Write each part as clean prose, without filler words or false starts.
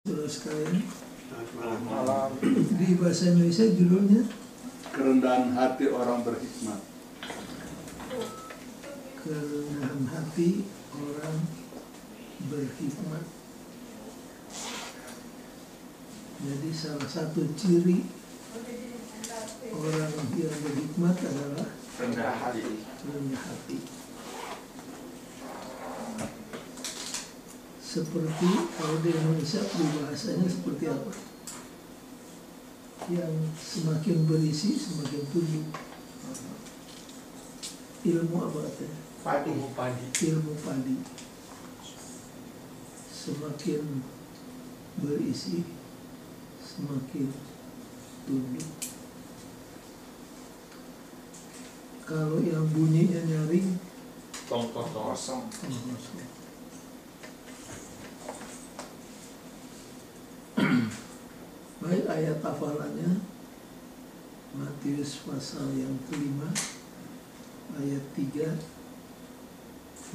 Saudara sekalian, Malam. di bahasa Indonesia judulnya Kerendahan hati orang berhikmat. Kerendahan hati orang berhikmat. Jadi salah satu ciri orang yang berhikmat adalah Rendah hati. rendah hati. Seperti kalau di Indonesia bahasanya seperti apa? Yang semakin berisi semakin tumbuh. Ilmu apa katanya? Ilmu padi. Semakin berisi semakin tumbuh. Kalau yang bunyinya nyaring Kosong. Baik, ayat hafalannya Matius pasal yang kelima ayat 3,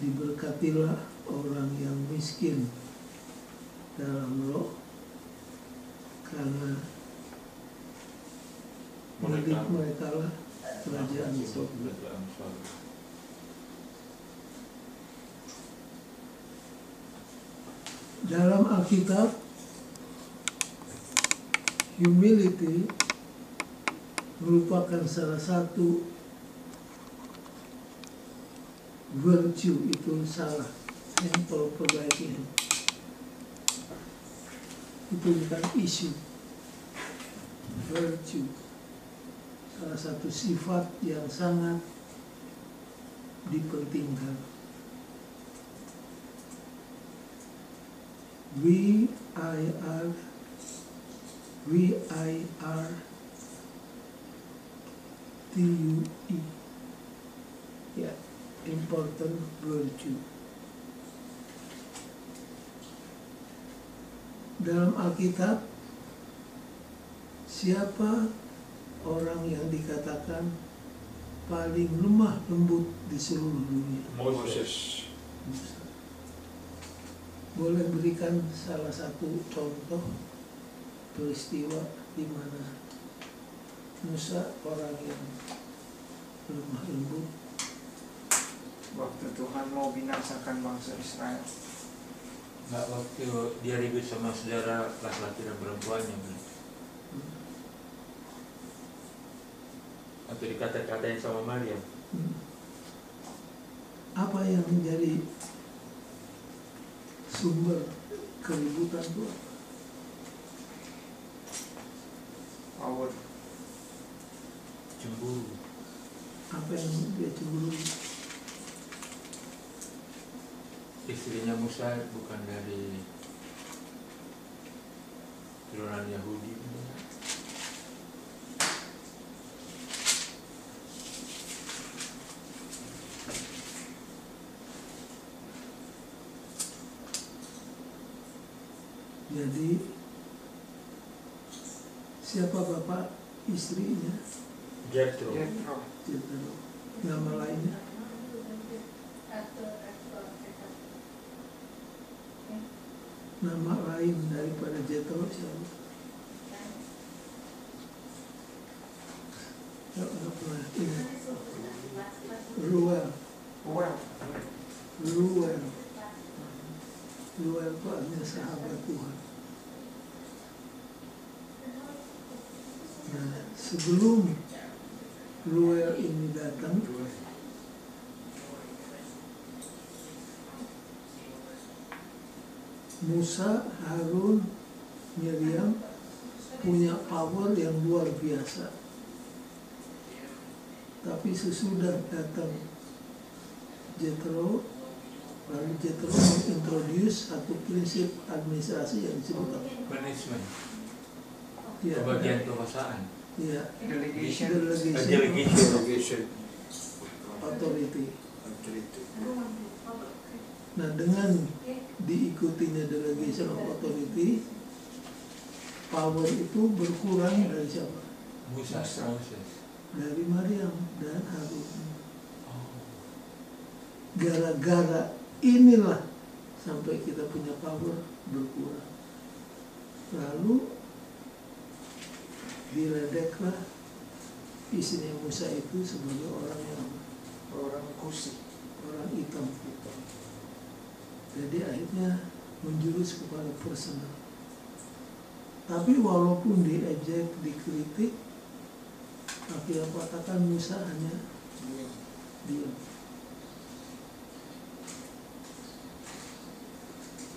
diberkatilah orang yang miskin dalam roh, karena milik mereka lah kerajaan surga. Dalam Alkitab, humility merupakan salah satu virtue, itu salah yang perlu perbaiki. Itu bukan isu, virtue, salah satu sifat yang sangat dipentingkan. VIRTUE, ya, important virtue. Dalam Alkitab, siapa orang yang dikatakan paling lemah lembut di seluruh dunia? Moses. Musa. Boleh berikan salah satu contoh peristiwa di mana Musa orang yang lemah lembut? Waktu Tuhan mau binasakan bangsa Israel. Nggak, waktu dia ribut sama saudara laki-laki dan perempuannya, atau dikata-katain sama Maryam. Apa yang menjadi sumber keributan itu? Power. Cemburu. Apa yang dia cemburu? Istrinya Musa bukan dari turunan Yahudi. Jadi siapa bapak istrinya? Jethro. Jethro. Jethro. Nama lainnya? Nama lain daripada Jethro siapa? Nggak pernah ingat. Ruel. Ruel itu artinya sahabat Tuhan. Nah, sebelum Ruel ini datang, Musa, Harun, Miriam punya power yang luar biasa. Tapi sesudah datang Jethro, lalu Jethro mengintroduce satu prinsip administrasi yang disebut Management. ya, Bagian kekuasaan. ya, Delegation. Delegation. authority. Nah, dengan diikutinya delegation of authority, power itu berkurang dari siapa? Moses. Dari Maryam dan Harun. Gara-gara inilah sampai kita punya power berkurang. Lalu diledeklah istrinya Musa itu sebagai orang yang Orang Kusi. orang hitam. Jadi akhirnya menjurus kepada personal. Tapi walaupun diejek, dikritik, tapi yang katakan Musa hanya diam.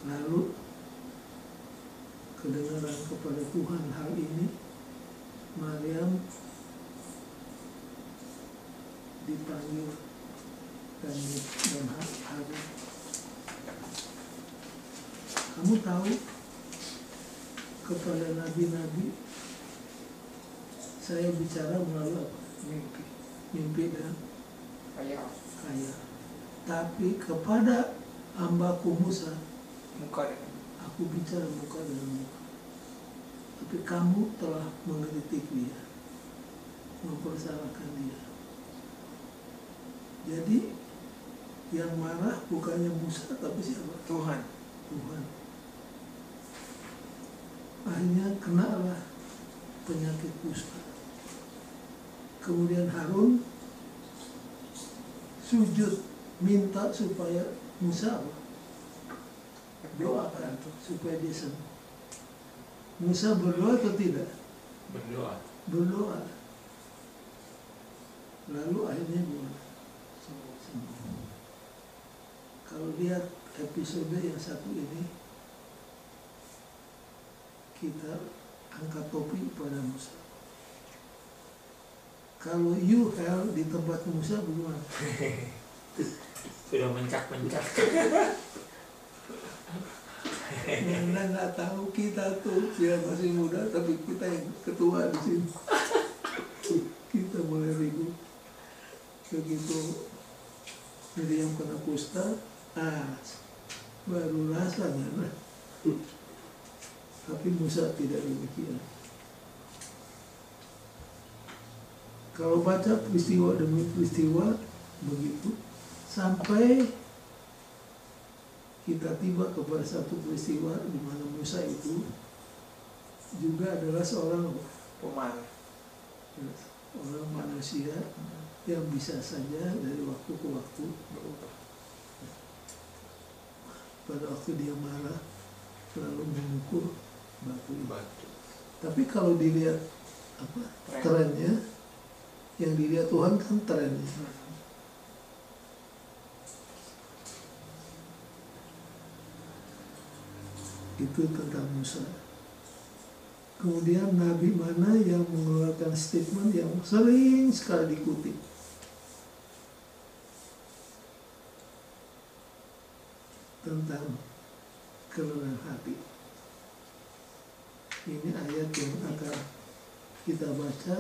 Lalu kedengaran kepada Tuhan hal ini, Maryam dipanggil dan Harun. Kamu tahu kepada nabi-nabi saya bicara melalui apa? Mimpi. Mimpi dan Ayah. kaya. Tapi kepada hambaku Musa Muka dengan aku bicara muka dengan muka. Tapi kamu telah mengkritik dia, mempersalahkan dia. Jadi yang marah bukannya Musa tapi siapa? Tuhan. Tuhan. Akhirnya kenalah penyakit kusta. Kemudian Harun sujud minta supaya Musa doakan supaya dia sembuh. Musa berdoa atau tidak? Berdoa. Berdoa. Lalu akhirnya dia sembuh. Kalau lihat episode yang satu ini, kita angkat topi pada Musa. Kalau you hell di tempat Musa bagaimana? Sudah mencak-mencak. Anda nggak tahu kita tuh ya masih muda tapi kita yang ketua di sini. Kita mulai ribut. Begitu Miriam kena kusta, baru rasanya. Nah. Tapi Musa tidak demikian. Kalau baca peristiwa demi peristiwa begitu sampai kita tiba kepada satu peristiwa di mana Musa itu juga adalah seorang Pemarah. orang manusia yang bisa saja dari waktu ke waktu Berubah. pada waktu dia marah lalu memukul batu. Batu. Tapi kalau dilihat trennya, yang dilihat Tuhan kan trennya. Itu tentang Musa. Kemudian nabi mana yang mengeluarkan statement yang sering sekali dikutip? Tentang keluhan hati. Ini ayat yang akan kita baca,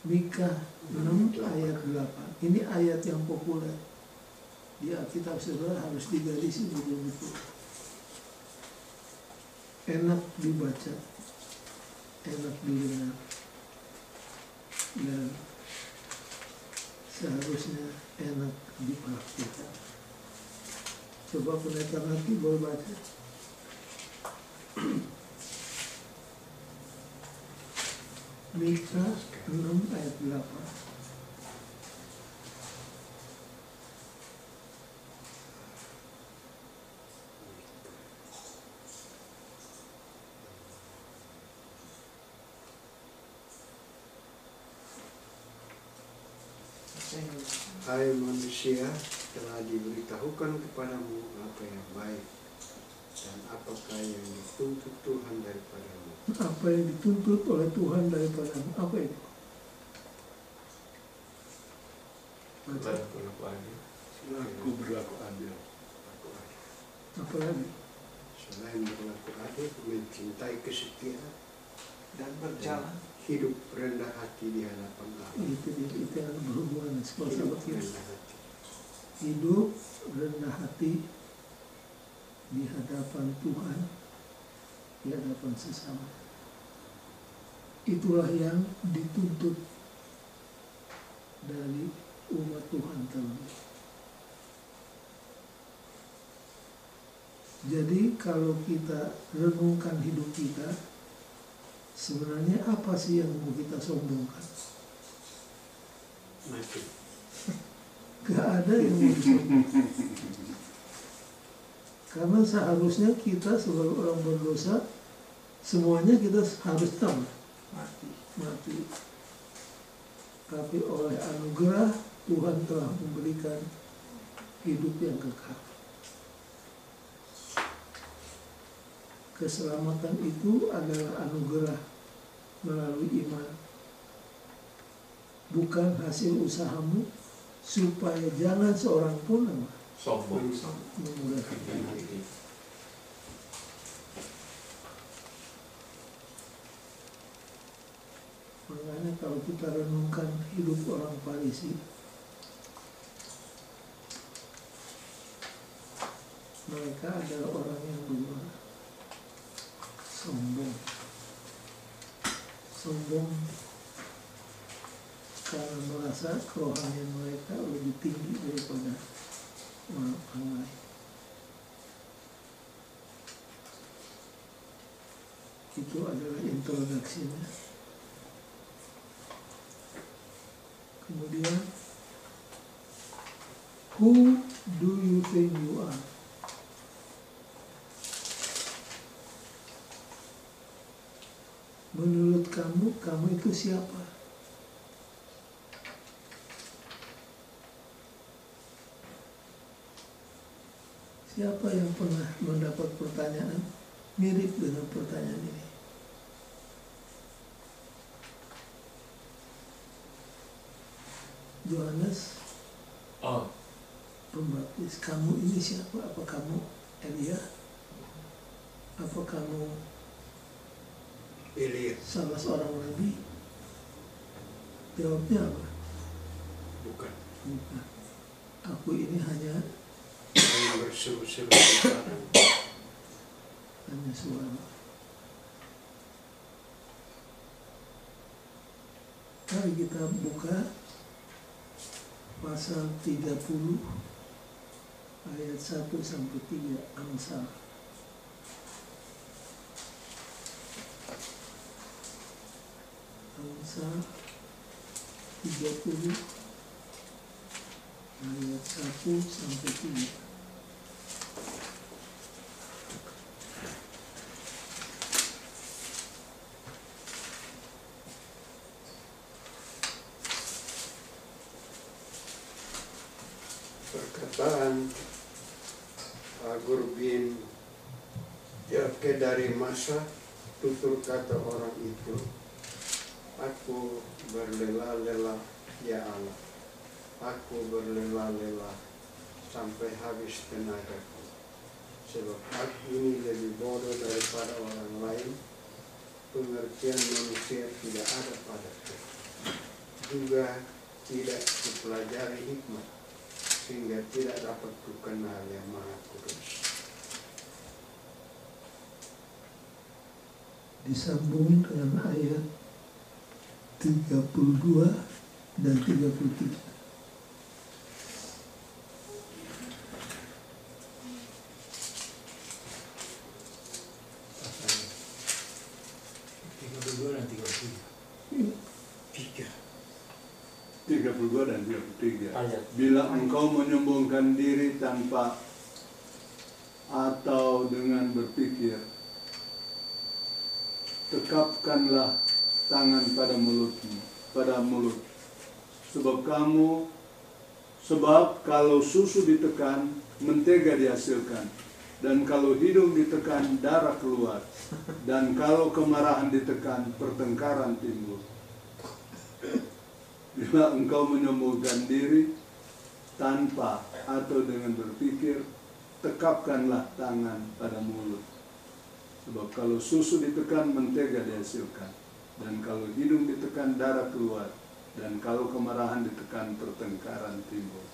Mika 6 ayat 8. Ini ayat yang populer di Alkitab, saudara harus digarisi betul-betul. Enak dibaca, enak didengar, dan seharusnya enak dipraktikkan. Coba pendeta nanti boleh baca. Mika 6 ayat 8. Hai manusia, telah diberitahukan kepadamu apa yang baik dan apakah yang dituntut Tuhan daripadamu. Apa yang dituntut oleh Tuhan daripadamu? Apa itu? Baca. Berlaku adil. Aku berlaku adil. Apa lagi? Selain berlaku adil, mencintai kesetiaan Dan berjalan. hidup rendah hati di hadapan Allah. Itu yang berhubungan dengan Hidup sahabat kita. rendah hati. Hidup rendah hati di hadapan Tuhan, di hadapan sesama. Itulah yang dituntut dari umat Tuhan terlebih. Jadi kalau kita renungkan hidup kita, sebenarnya apa sih yang mau kita sombongkan? Mati. Gak ada yang mau disombongkan. Karena seharusnya kita sebagai orang berdosa, semuanya kita harus tahu mati. Tapi oleh anugerah Tuhan telah memberikan hidup yang kekal. Keselamatan itu adalah anugerah melalui iman, bukan hasil usahamu, supaya jangan seorang pun Sombong. memudahkan. Makanya kalau kita renungkan hidup orang Farisi, mereka adalah orang yang dulu sombong karena merasa kerohanian mereka lebih tinggi daripada orang lain. Itu adalah introduksinya. Kemudian, who do you think you are? Menurut kamu itu siapa? Siapa yang pernah mendapat pertanyaan mirip dengan pertanyaan ini? Yohanes Pembaptis, kamu ini siapa? Apa kamu Elia? Apa kamu Elia. salah seorang nabi? Jawabnya apa? Bukan. Bukan. Aku ini hanya Berseru-seru sekarang. suara. Mari kita buka pasal 30 ayat 1 sampai 3 Amsal. Amsal 30 ayat 1 sampai 3. Perkataan Agur bin Yake dari masa tutur kata orang itu, aku berlelah-lelah ya Allah, aku berlelah-lelah sampai habis tenagaku, sebab aku ini lebih bodoh daripada orang lain, pengertian manusia tidak ada padaku, juga tidak kupelajari hikmat, sehingga tidak dapat kukenal yang Maha Kudus. Disambungin dengan ayat 32 dan 33. Tiga. 32 dan 33. Ayat. Bila engkau menyombongkan diri tanpa atau dengan berpikir, tekapkanlah tangan pada mulutmu, pada mulut. Sebab kalau susu ditekan, mentega dihasilkan. Dan kalau hidung ditekan, darah keluar. Dan kalau kemarahan ditekan, pertengkaran timbul. Bila engkau menyombongkan diri tanpa atau dengan berpikir, tekapkanlah tangan pada mulut. Sebab kalau susu ditekan, mentega dihasilkan. Dan kalau hidung ditekan, darah keluar. Dan kalau kemarahan ditekan, pertengkaran timbul.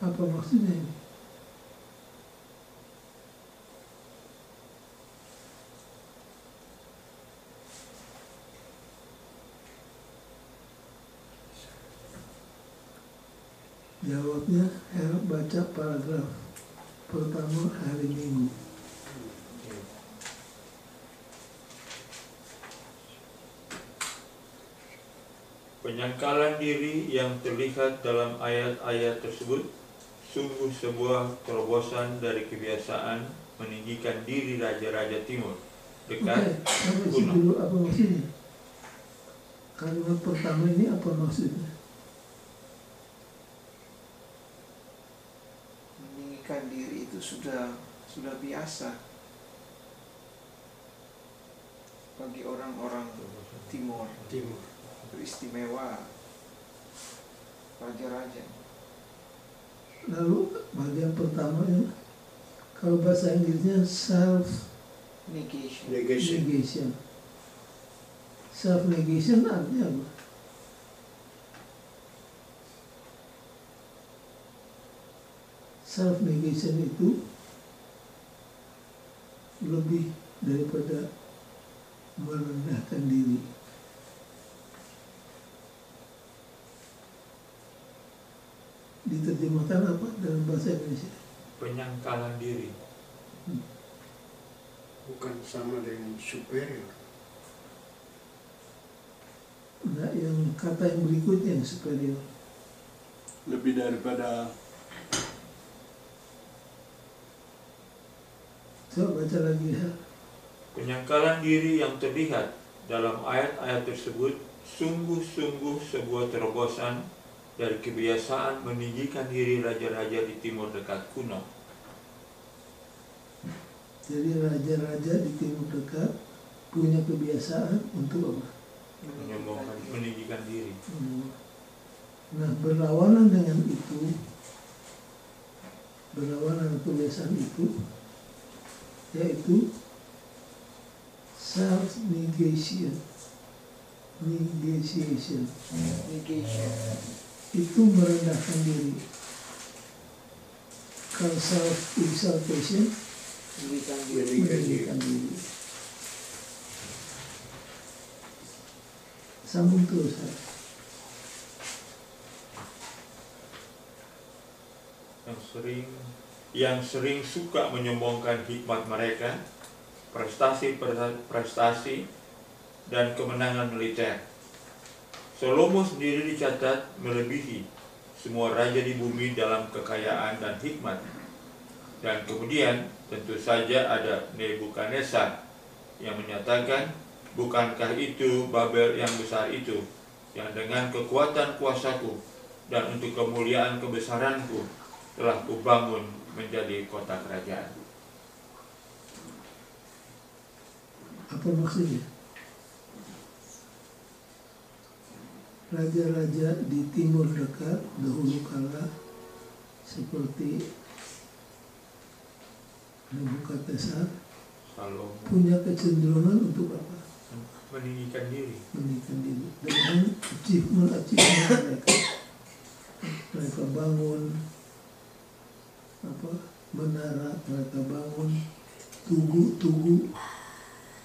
Apa maksudnya ini? Jawabnya, baca paragraf pertama hari Minggu. Penyangkalan diri yang terlihat dalam ayat-ayat tersebut sungguh sebuah terobosan dari kebiasaan meninggikan diri raja-raja timur dekat Sampai kuno. dulu apa maksudnya? Kalimat pertama ini apa maksudnya? Meninggikan diri itu sudah biasa bagi orang-orang timur, beristimewa raja-raja. Lalu bagian pertamanya, kalau bahasa Inggrisnya self negation. Self negation artinya apa? Self negation itu lebih daripada merendahkan diri. Diterjemahkan apa dalam bahasa Indonesia? Penyangkalan diri. Bukan sama dengan superior. Nah, yang kata yang berikutnya yang superior. Lebih daripada. Coba baca lagi ya. Penyangkalan diri yang terlihat dalam ayat-ayat tersebut sungguh-sungguh sebuah terobosan dari kebiasaan meninggikan diri raja-raja di timur dekat kuno. Jadi raja-raja di timur dekat punya kebiasaan untuk apa? Menyombongkan, meninggikan diri. Nah, berlawanan dengan itu, berlawanan kebiasaan itu, yaitu self negation. Itu merendahkan diri. Kalau self exaltation, meninggikan diri. Sambung terus. Yang sering suka menyombongkan hikmat mereka, prestasi dan kemenangan militer. Salomo sendiri dicatat melebihi semua raja di bumi dalam kekayaan dan hikmat. Dan kemudian tentu saja ada Nebukadnezar yang menyatakan, bukankah itu Babel yang besar itu, yang dengan kekuatan kuasaku dan untuk kemuliaan kebesaranku telah kubangun menjadi kota kerajaan. Apa maksudnya? Raja-raja di timur dekat dahulu kala seperti Nebukadnezar punya kecenderungan untuk apa? Meninggikan diri. Meninggikan diri dengan achievement mereka. Mereka bangun menara, mereka bangun tugu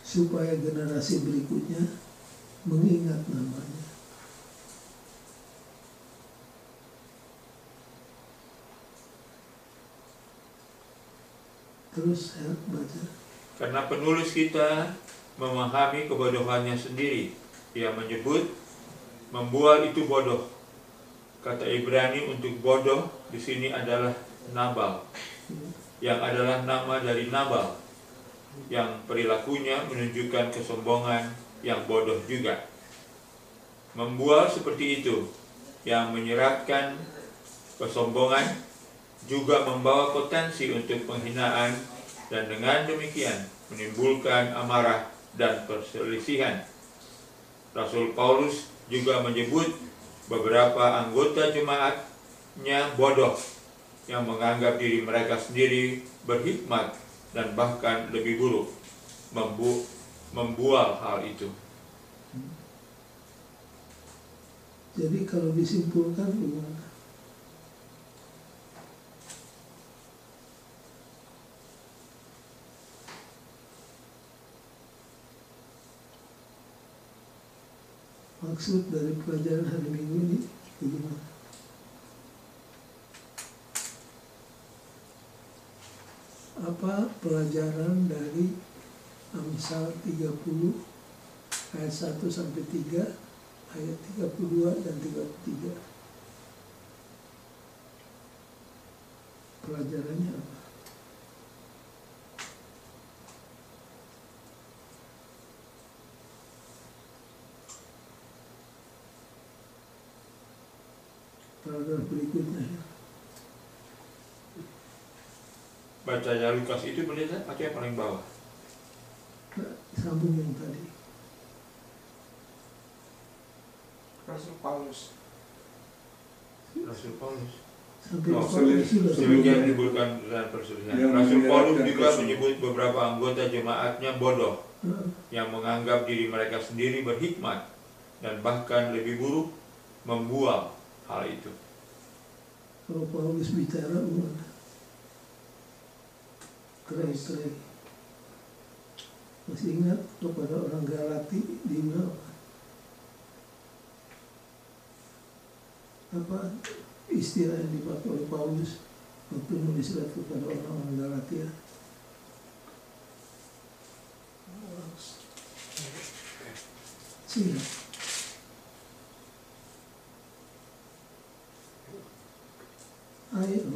supaya generasi berikutnya mengingat namanya. Terus saya baca. Karena penulis kita memahami kebodohannya sendiri, ia menyebut membual itu bodoh. Kata Ibrani untuk bodoh di sini adalah Nabal, yang adalah nama dari Nabal, yang perilakunya menunjukkan kesombongan yang bodoh juga. Membual seperti itu, yang menyeratkan kesombongan, juga membawa potensi untuk penghinaan dan dengan demikian menimbulkan amarah dan perselisihan. Rasul Paulus juga menyebut beberapa anggota jemaatnya bodoh yang menganggap diri mereka sendiri berhikmat dan bahkan lebih buruk, membual hal itu. Jadi kalau disimpulkan bagaimana? Maksud dari pelajaran hari Minggu ini bagaimana? apa pelajaran dari Amsal 30 ayat 1 sampai 3, ayat 32 dan 33. Pelajarannya apa? Paragraf berikutnya ya. Bacanya Lukas itu melihat atau yang paling bawah? Sambung yang tadi. Rasul Paulus. Rasul Paulus. Sampai Oh, Demikian menimbulkan perselisihan. Yang Rasul Paulus menyeratkan juga Rasul. menyebut beberapa anggota jemaatnya bodoh yang menganggap diri mereka sendiri berhikmat dan bahkan lebih buruk membual hal itu. Kalau Paulus bicara gimana? Cerai. Masih ingat kepada orang Galati di mana? Apa istilah yang dipakai oleh Paulus waktu menulis surat kepada orang-orang Galatia? Sini. Ayo.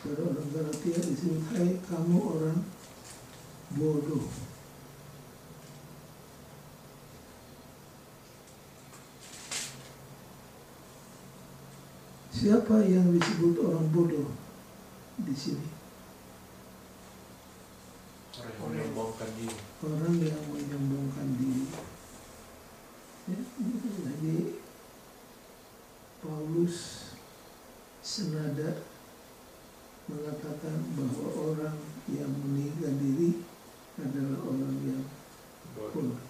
Pada orang Galatia disebut, hai kamu orang bodoh. Siapa yang disebut orang bodoh di sini? Orang yang menyombongkan diri. Orang yang menyombongkan diri. Ya, jadi Paulus senada mengatakan bahwa orang yang meninggikan diri adalah orang yang bodoh.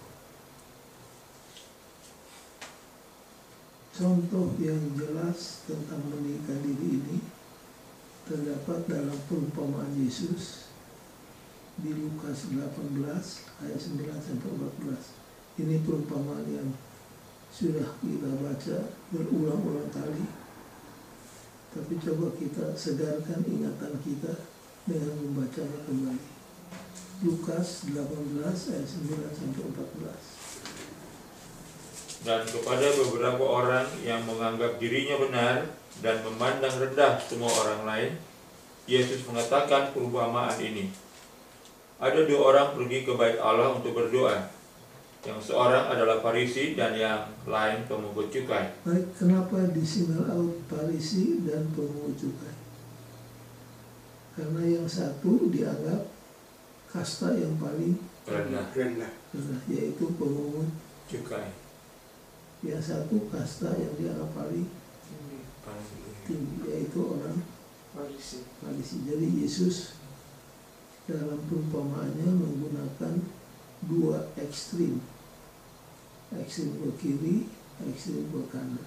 Contoh yang jelas tentang meninggikan diri ini terdapat dalam perumpamaan Yesus di Lukas 18 ayat 9 sampai 14. Ini perumpamaan yang sudah kita baca berulang-ulang kali. Tapi coba kita segarkan ingatan kita dengan membacanya kembali. Lukas 18 ayat 9 sampai 14. Dan kepada beberapa orang yang menganggap dirinya benar dan memandang rendah semua orang lain, Yesus mengatakan perumpamaan ini. Ada dua orang pergi ke bait Allah untuk berdoa. Yang seorang adalah Farisi dan yang lain pemungut cukai. Baik, kenapa disingle out Farisi dan pemungut cukai? Karena yang satu dianggap kasta yang paling Rendah rendah. rendah, yaitu pemungut. cukai. Yang satu kasta yang dianggap paling tinggi, yaitu orang Farisi. Farisi. Jadi Yesus dalam perumpamaannya menggunakan dua ekstrim ke kiri, ekstrim ke kanan.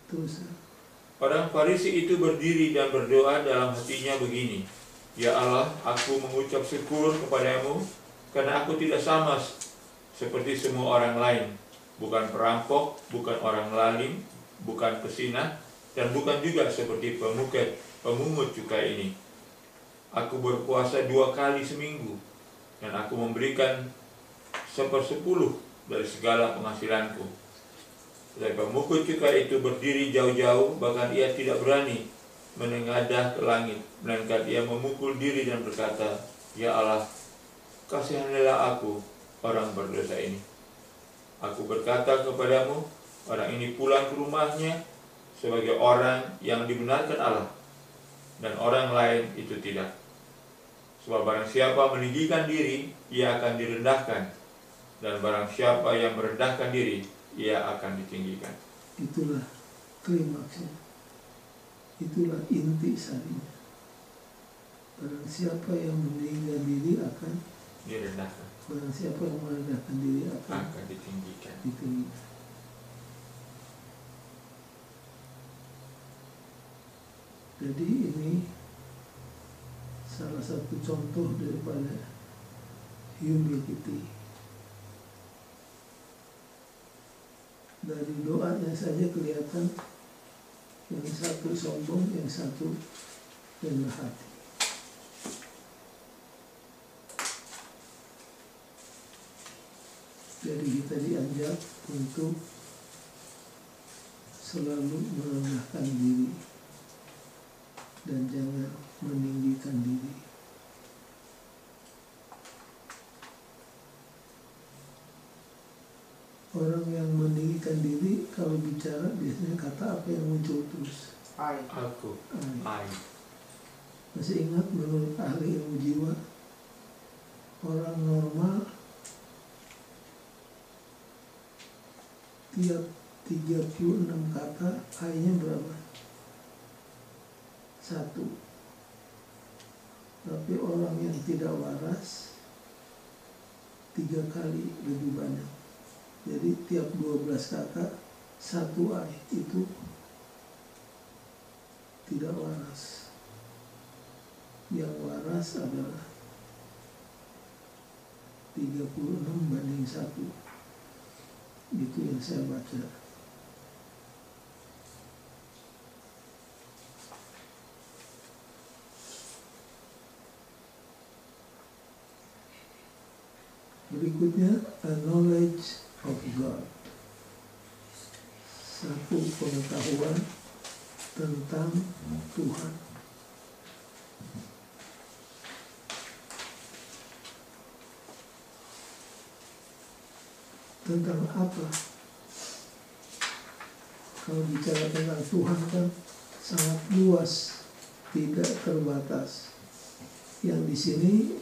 Terus Orang Farisi itu berdiri dan berdoa dalam hatinya begini, Ya Allah, aku mengucap syukur kepadamu karena aku tidak sama seperti semua orang lain, bukan perampok, bukan orang lalim, bukan pesinah, dan bukan juga seperti pemungut cukai ini. Aku berpuasa 2 kali seminggu, dan aku memberikan 1/10 dari segala penghasilanku. Tetapi pemungut cukai itu berdiri jauh-jauh, bahkan ia tidak berani menengadah ke langit, melainkan ia memukul diri dan berkata, Ya Allah, kasihanilah aku, orang berdosa ini. Aku berkata kepadamu, orang ini pulang ke rumahnya sebagai orang yang dibenarkan Allah, dan orang lain itu tidak. Sebab barang siapa meninggikan diri, ia akan direndahkan, dan barang siapa yang merendahkan diri, ia akan ditinggikan. itulah klimaksnya, itulah inti sarinya. Barang siapa yang meninggikan diri akan Direndahkan, barang siapa yang merendahkan diri akan akan ditinggikan. ditinggikan. Jadi ini salah satu contoh daripada humility. Dari doanya saja kelihatan yang satu sombong, yang satu rendah hati. Jadi kita diajak untuk selalu merendahkan diri dan jangan meninggikan diri. Orang yang meninggikan diri kalau bicara biasanya kata apa yang muncul terus? Aku. I. Masih ingat menurut ahli ilmu jiwa, orang normal tiap 36 kata I-nya berapa? 1. Tapi orang yang tidak waras 3 kali lebih banyak. Jadi tiap 12 kata 1 I itu tidak waras. Yang waras adalah 36 banding 1. Itu yang saya baca. Berikutnya, a knowledge of God. Satu pengetahuan tentang Tuhan. Tentang apa? Kalau bicara tentang Tuhan kan sangat luas, tidak terbatas. Yang di sini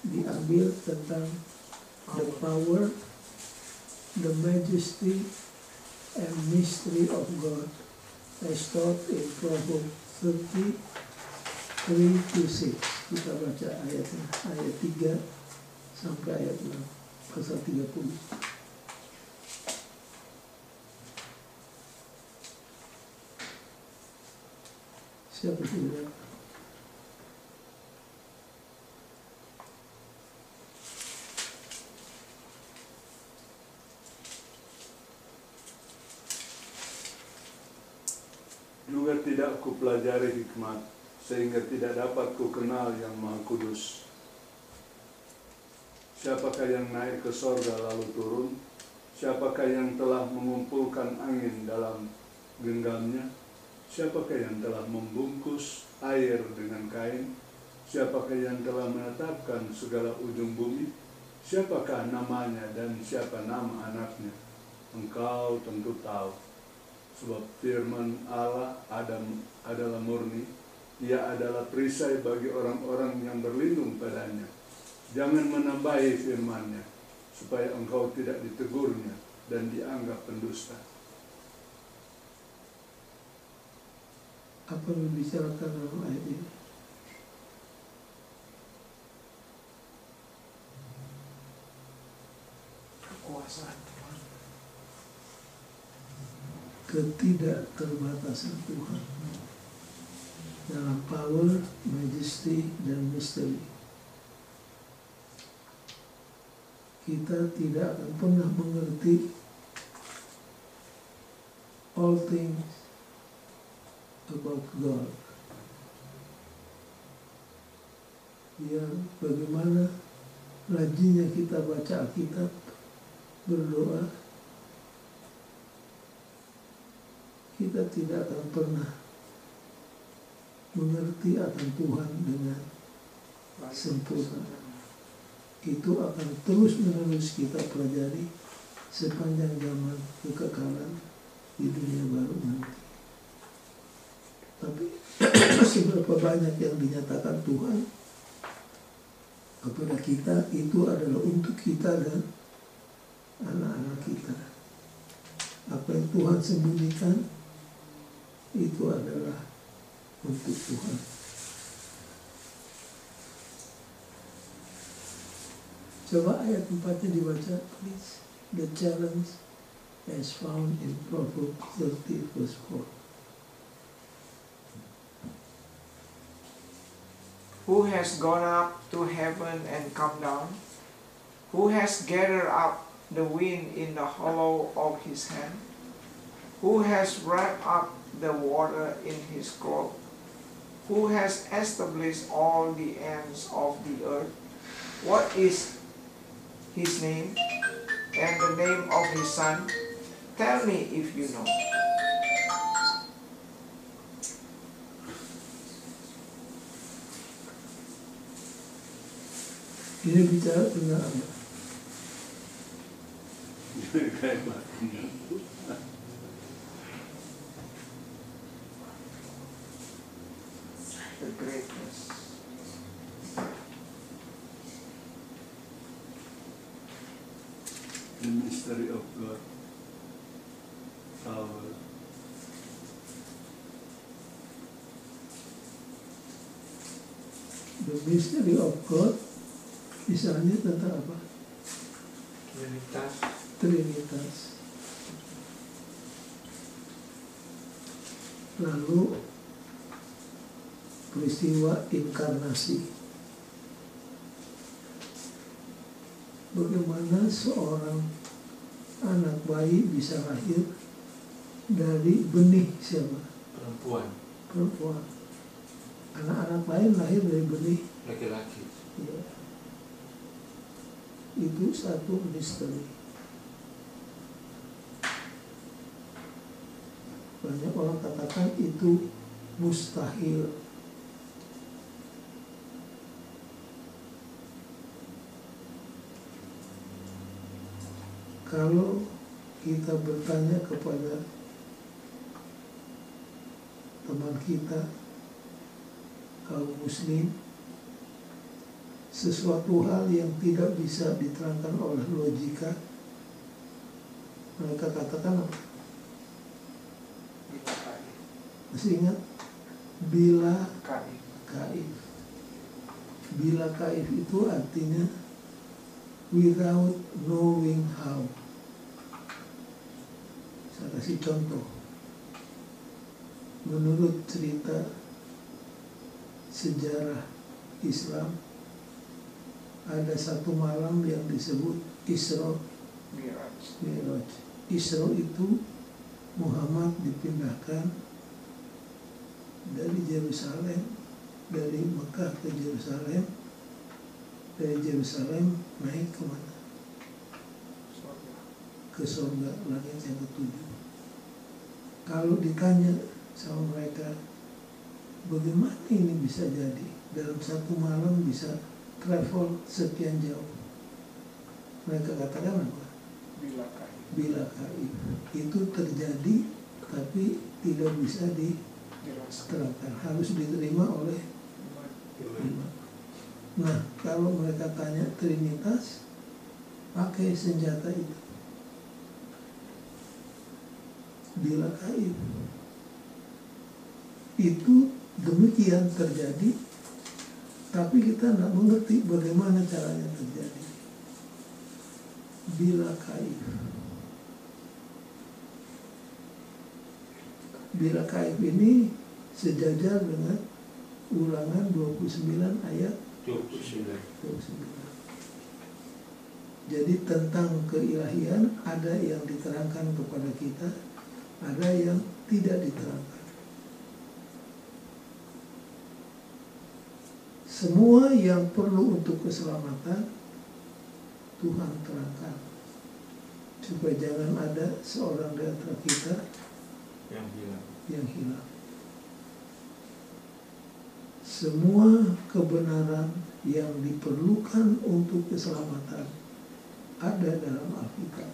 diambil tentang the power, the majesty, and mystery of God, as taught in Proverbs 30:3-6. Kita baca ayatnya, ayat 3 sampai ayat 6, pasal 30. Siapa sudah? Juga tidak kupelajari hikmat, sehingga tidak dapat ku kenal yang Maha Kudus. Siapakah yang naik ke sorga lalu turun? Siapakah yang telah mengumpulkan angin dalam genggamnya? Siapakah yang telah membungkus air dengan kain? Siapakah yang telah menetapkan segala ujung bumi? Siapakah namanya dan siapa nama anaknya? Engkau tentu tahu. Sebab firman Allah adalah murni, ia adalah perisai bagi orang-orang yang berlindung padanya. Jangan menambahi firman-Nya, supaya engkau tidak ditegurnya dan dianggap pendusta. Apa yang dibicarakan dalam ayat ini? Kekuasaan Tuhan. Ketidakterbatasan Tuhan dalam power, majesty, dan mystery. Kita tidak akan pernah mengerti all things about God. Ya, bagaimana rajinnya kita baca Alkitab, berdoa, kita tidak akan pernah mengerti akan Tuhan dengan sempurna. Itu akan terus-menerus kita pelajari sepanjang zaman kekekalan di dunia baru nanti. Tapi seberapa banyak yang dinyatakan Tuhan kepada kita, itu adalah untuk kita dan anak-anak kita. Apa yang Tuhan sembunyikan itu adalah untuk Tuhan. Coba ayat 4-nya dibaca, please. The challenge as found in Proverbs 30:4. Who has gone up to heaven and come down? Who has gathered up the wind in the hollow of his hand? Who has wrapped up the water in his cloak? Who has established all the ends of the earth? What is his name and the name of his son? Tell me if you know. Ini bicara tentang apa? Kayak matinya. The greatness. The mystery of God. Power. The mystery of God. Misalnya tentang apa? Trinitas. Trinitas. Lalu peristiwa inkarnasi. Bagaimana seorang anak bayi bisa lahir dari benih siapa? Perempuan, Perempuan. Anak-anak lain lahir dari benih. laki-laki. Ya. Itu satu misteri. Banyak orang katakan itu mustahil. Kalau kita bertanya kepada teman kita kaum muslim, sesuatu hal yang tidak bisa diterangkan oleh logika, mereka katakan apa? Bila kaif. Masih ingat? Bila Kaif. kaif. Bila kaif itu artinya without knowing how. Saya kasih contoh. Menurut cerita sejarah Islam, ada satu malam yang disebut Isra Miraj. Mi'raj. Isra itu Muhammad dipindahkan dari Yerusalem, dari Mekah ke Yerusalem, dari Yerusalem naik ke mana? Surga. Ke surga, langit yang ketujuh. Kalau ditanya sama mereka, bagaimana ini bisa jadi? Dalam satu malam bisa travel sekian jauh. Mereka katakan apa? Bila kaif. Bila kaif. Itu terjadi tapi tidak bisa Dirasa. diterangkan, harus diterima oleh iman. Nah, kalau mereka tanya Trinitas, pakai senjata itu. Bila kaif. Itu demikian terjadi, tapi kita tidak mengerti bagaimana caranya terjadi. Bila kaif. Bila kaif ini sejajar dengan Ulangan 29 ayat 29. 29. Jadi tentang keilahian ada yang diterangkan kepada kita, ada yang tidak diterangkan. Semua yang perlu untuk keselamatan Tuhan terangkan, supaya jangan ada seorang di antara kita Yang bilang yang hilang. Semua kebenaran yang diperlukan untuk keselamatan ada dalam Alkitab.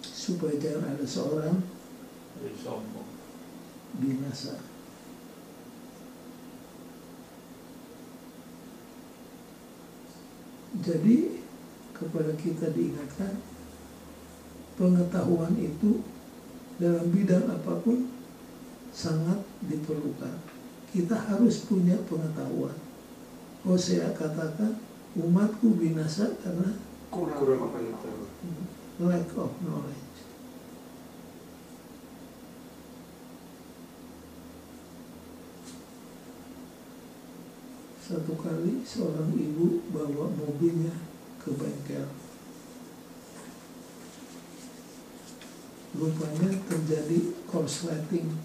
Supaya jangan ada seorang dari sombong. binasa. Jadi kepada kita diingatkan, pengetahuan itu dalam bidang apapun sangat diperlukan. Kita harus punya pengetahuan. Hosea katakan, umatku binasa karena Kurang pengetahuan. lack of knowledge. Satu kali seorang ibu bawa mobilnya ke bengkel. Rupanya terjadi korsleting,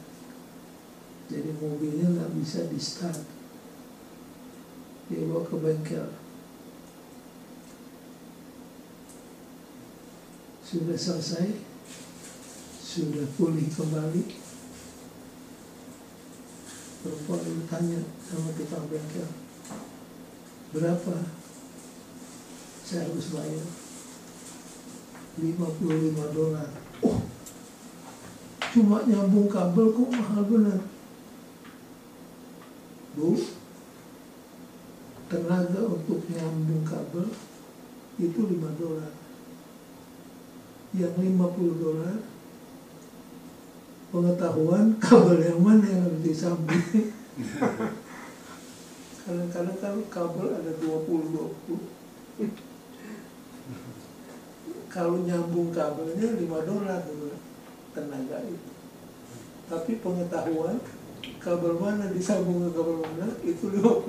jadi mobilnya nggak bisa di start. Dia bawa ke bengkel. Sudah selesai, sudah pulih kembali. Perempuan itu tanya sama tukang bengkel, berapa saya harus bayar? $55. Oh, cuma nyambung kabel kok mahal benar. Bu, tenaga untuk nyambung kabel itu $5. Yang $50 pengetahuan kabel yang mana yang harus disambung. Kadang-kadang kan kabel ada 20. Kalau nyambung kabelnya $5 tenaga itu. Tapi pengetahuan kabel mana disambung ke kabel mana itu $50.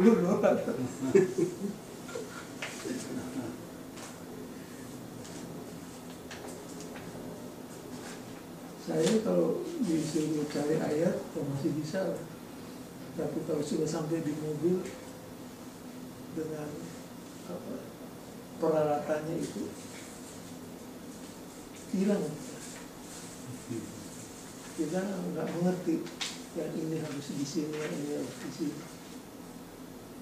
Saya kalau disuruh cari ayat masih bisa, tapi kalau sudah sampai di mobil dengan peralatannya itu hilang. Kita nggak mengerti yang ini harus di sini, yang ini harus di sini.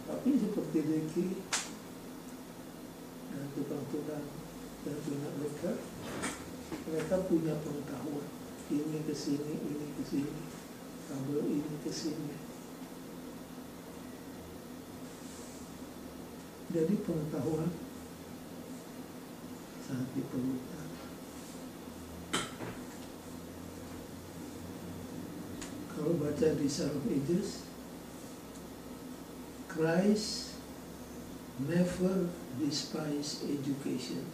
Tapi seperti Deki dan tukang-tukang dan punya mereka punya pengetahuan. Ini ke sini, ini ke sini, kabel ini ke sini. Jadi pengetahuan sangat diperlukan. Kalau baca di Song of Ages, Christ never despised education.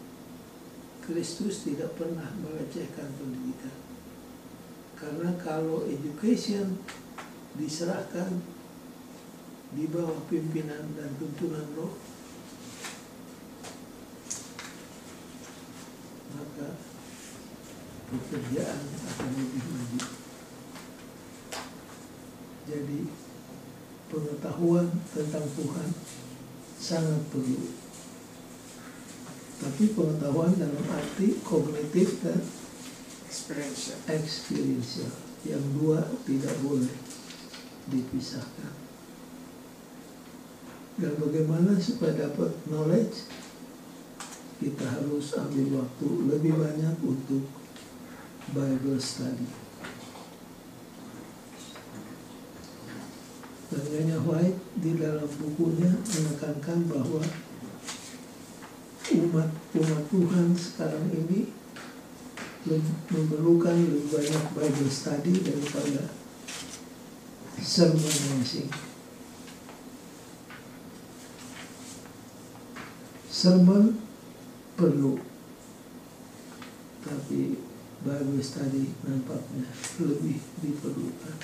Kristus tidak pernah melecehkan pendidikan. Karena kalau education diserahkan di bawah pimpinan dan tuntunan Roh, maka pekerjaan akan lebih maju. Jadi pengetahuan tentang Tuhan sangat perlu. Tapi pengetahuan dalam arti kognitif dan experiential, yang dua tidak boleh dipisahkan. Dan bagaimana supaya dapat knowledge, kita harus ambil waktu lebih banyak untuk Bible study. Dan Nyonya White di dalam bukunya menekankan bahwa umat Tuhan sekarang ini memerlukan lebih banyak Bible study daripada sermon langsing. Sermon perlu, tapi Bible study nampaknya lebih diperlukan.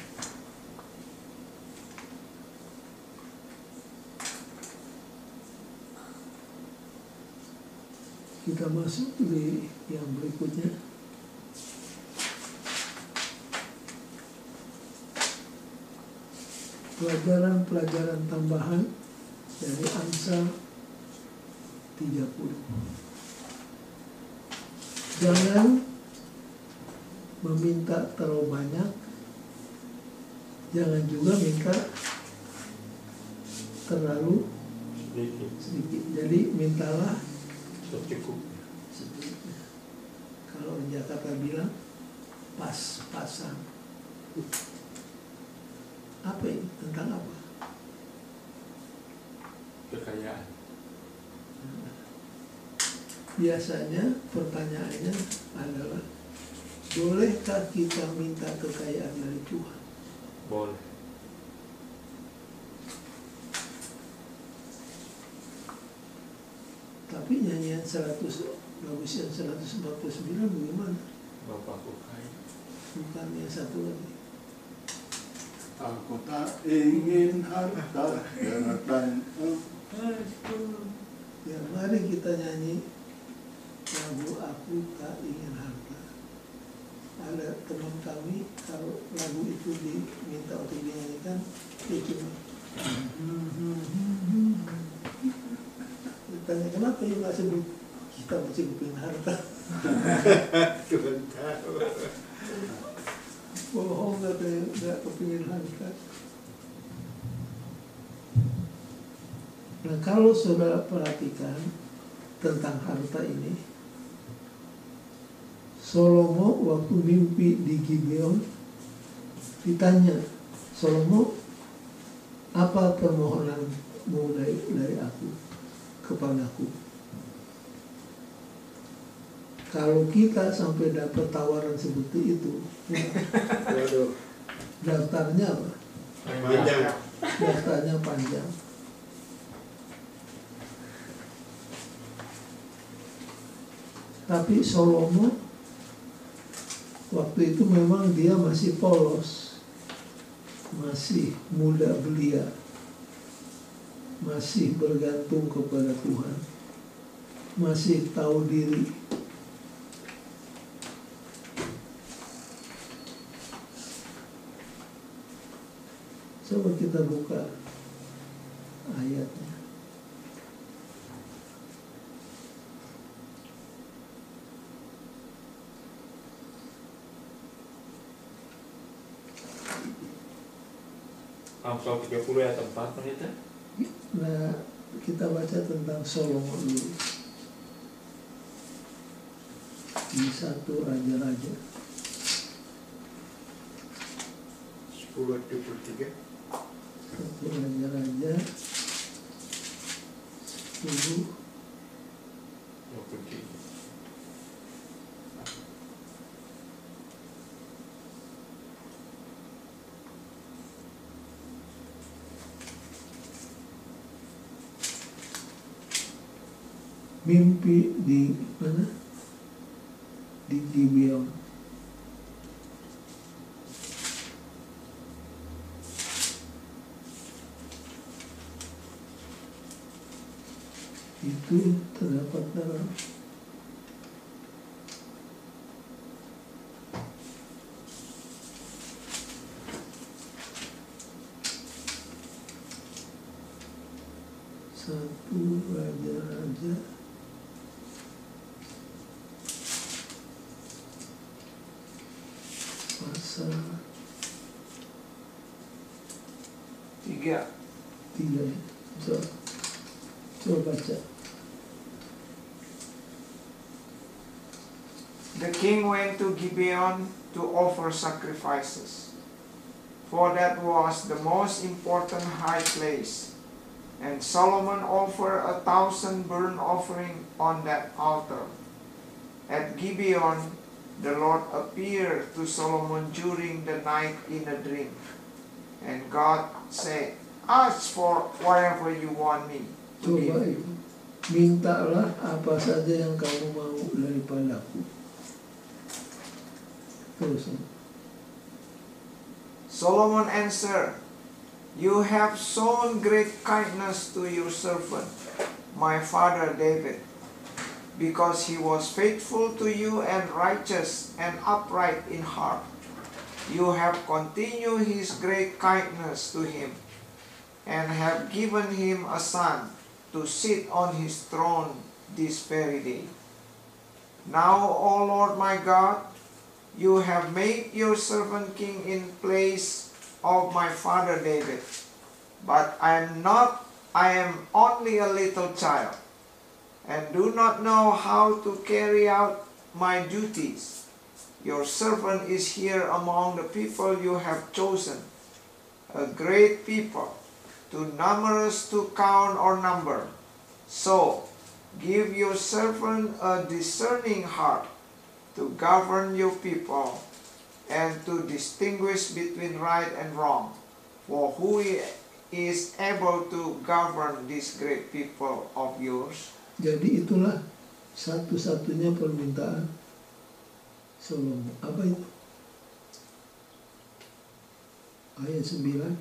Kita masuk di yang berikutnya. Pelajaran-pelajaran tambahan dari Amsal 30. Jangan meminta terlalu banyak, jangan juga minta terlalu sedikit. Jadi mintalah secukupnya. Kalau di Jakarta bilang pas-pasan. Apa ini? Tentang apa? Kekayaan. Biasanya pertanyaannya adalah, bolehkah kita minta kekayaan dari Tuhan? Boleh. Tapi nyanyian 149 bagaimana? Bapakku kaya. Bukan yang satu lagi. Aku tak ingin harta dan Ya, mari kita nyanyi lagu Aku Tak Ingin Harta. Ada teman kami, kalau lagu itu diminta untuk dinyanyikan, dia cuma ditanya kenapa ya nggak sebut, kita masih pengen harta. Bohong, katanya, nggak kepingin harta. Nah, kalau saudara perhatikan tentang harta ini, Salomo waktu mimpi di Gibeon ditanya, Salomo, apa permohonanmu dari aku kepadaku? Kalau kita sampai dapat tawaran seperti itu, Waduh, daftarnya apa? panjang. Daftarnya panjang. Tapi Salomo waktu itu memang dia masih polos, masih muda belia, masih bergantung kepada Tuhan, masih tahu diri. Coba kita buka ayatnya. Amsal 30 ayat 4 pendeta. Nah, kita baca tentang Salomo dulu di 1 Raja-Raja 10:23. 1 Raja-Raja 10. 23. Mimpi di mana? Di Gibeon. Itu terdapat dalam Satu Raja-Raja pasal 3. 3. Coba baca. The king went to Gibeon to offer sacrifices, for that was the most important high place. And Solomon offered 1,000 burnt offering on that altar. At Gibeon, the Lord appeared to Solomon during the night in a dream. And God said, ask for whatever you want me to give Coba you. mintalah apa saja yang kamu mau daripadaku. Terus. Solomon answered, you have shown great kindness to your servant, my father David, because he was faithful to you and righteous and upright in heart. You have continued his great kindness to him, and have given him a son to sit on his throne this very day. Now, O Lord my God, you have made your servant king in place of my father David. But I am only a little child, and do not know how to carry out my duties. Your servant is here among the people you have chosen, a great people, too numerous to count or number. So, give your servant a discerning heart to govern your people and to distinguish between right and wrong. For who is able to govern this great people of yours? Jadi itulah satu-satunya permintaan Salomo. Apa itu? ayat 9.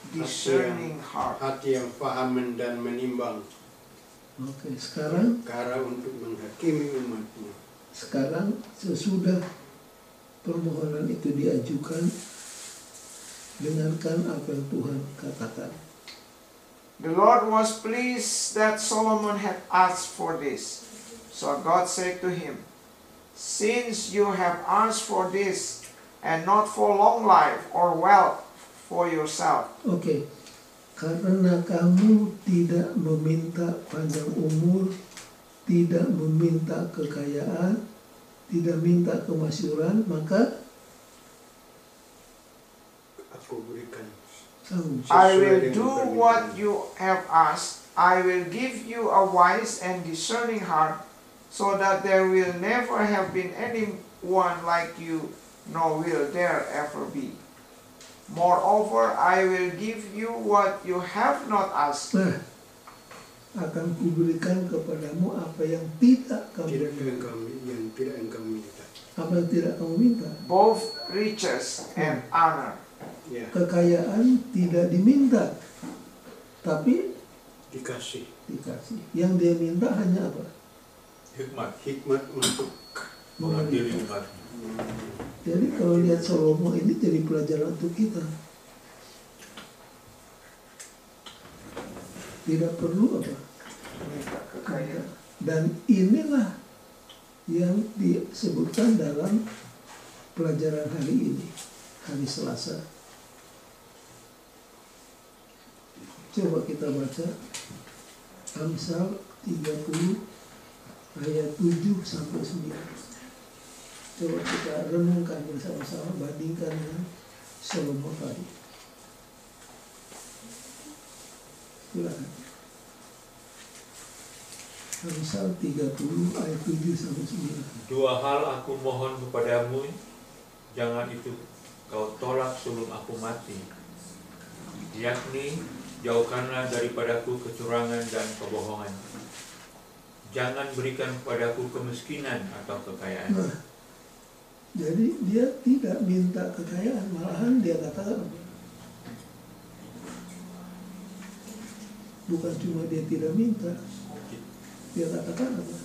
discerning heart. Hati yang paham dan menimbang, Oke, sekarang cara untuk menghakimi umatmu. sekarang sesudah permohonan itu diajukan, dengarkan apa yang Tuhan katakan. The Lord was pleased that Solomon had asked for this. So God said to him, "Since you have asked for this, and not for long life or wealth for yourself, Oke, karena kamu tidak meminta panjang umur, tidak meminta kekayaan, tidak minta kemasyhuran, maka Aku berikan kamu I sesuai will dengan do permintaan. what you have asked. I will give you a wise and discerning heart, so that there will never have been anyone like you, nor will there ever be. Moreover, I will give you what you have not asked." Nah, akan kuberikan kepadamu apa yang tidak kamu Tidak minta. yang tidak engkau minta. Apa yang tidak kamu minta? Both riches and honor. Ya, Kekayaan tidak diminta, tapi dikasih dikasih. Yang dia minta hanya apa? Hikmat hikmat untuk mengadili Memelihara. umat. Jadi kalau lihat Salomo ini jadi pelajaran untuk kita. Tidak perlu apa? Minta kekayaan. Dan inilah yang disebutkan dalam pelajaran hari ini, hari Selasa. Coba kita baca Amsal 30 ayat 7 sampai 9. Coba kita renungkan bersama-sama, bandingkan dengan Salomo tadi. Silakan. Amsal 30 ayat 7 sampai 9. Dua hal aku mohon kepadamu, jangan itu kau tolak sebelum aku mati, yakni jauhkanlah daripadaku kecurangan dan kebohongan. Jangan berikan kepadaku kemiskinan atau kekayaan. Nah, jadi dia tidak minta kekayaan, malahan dia katakan apa? Bukan cuma dia tidak minta, dia katakan apa?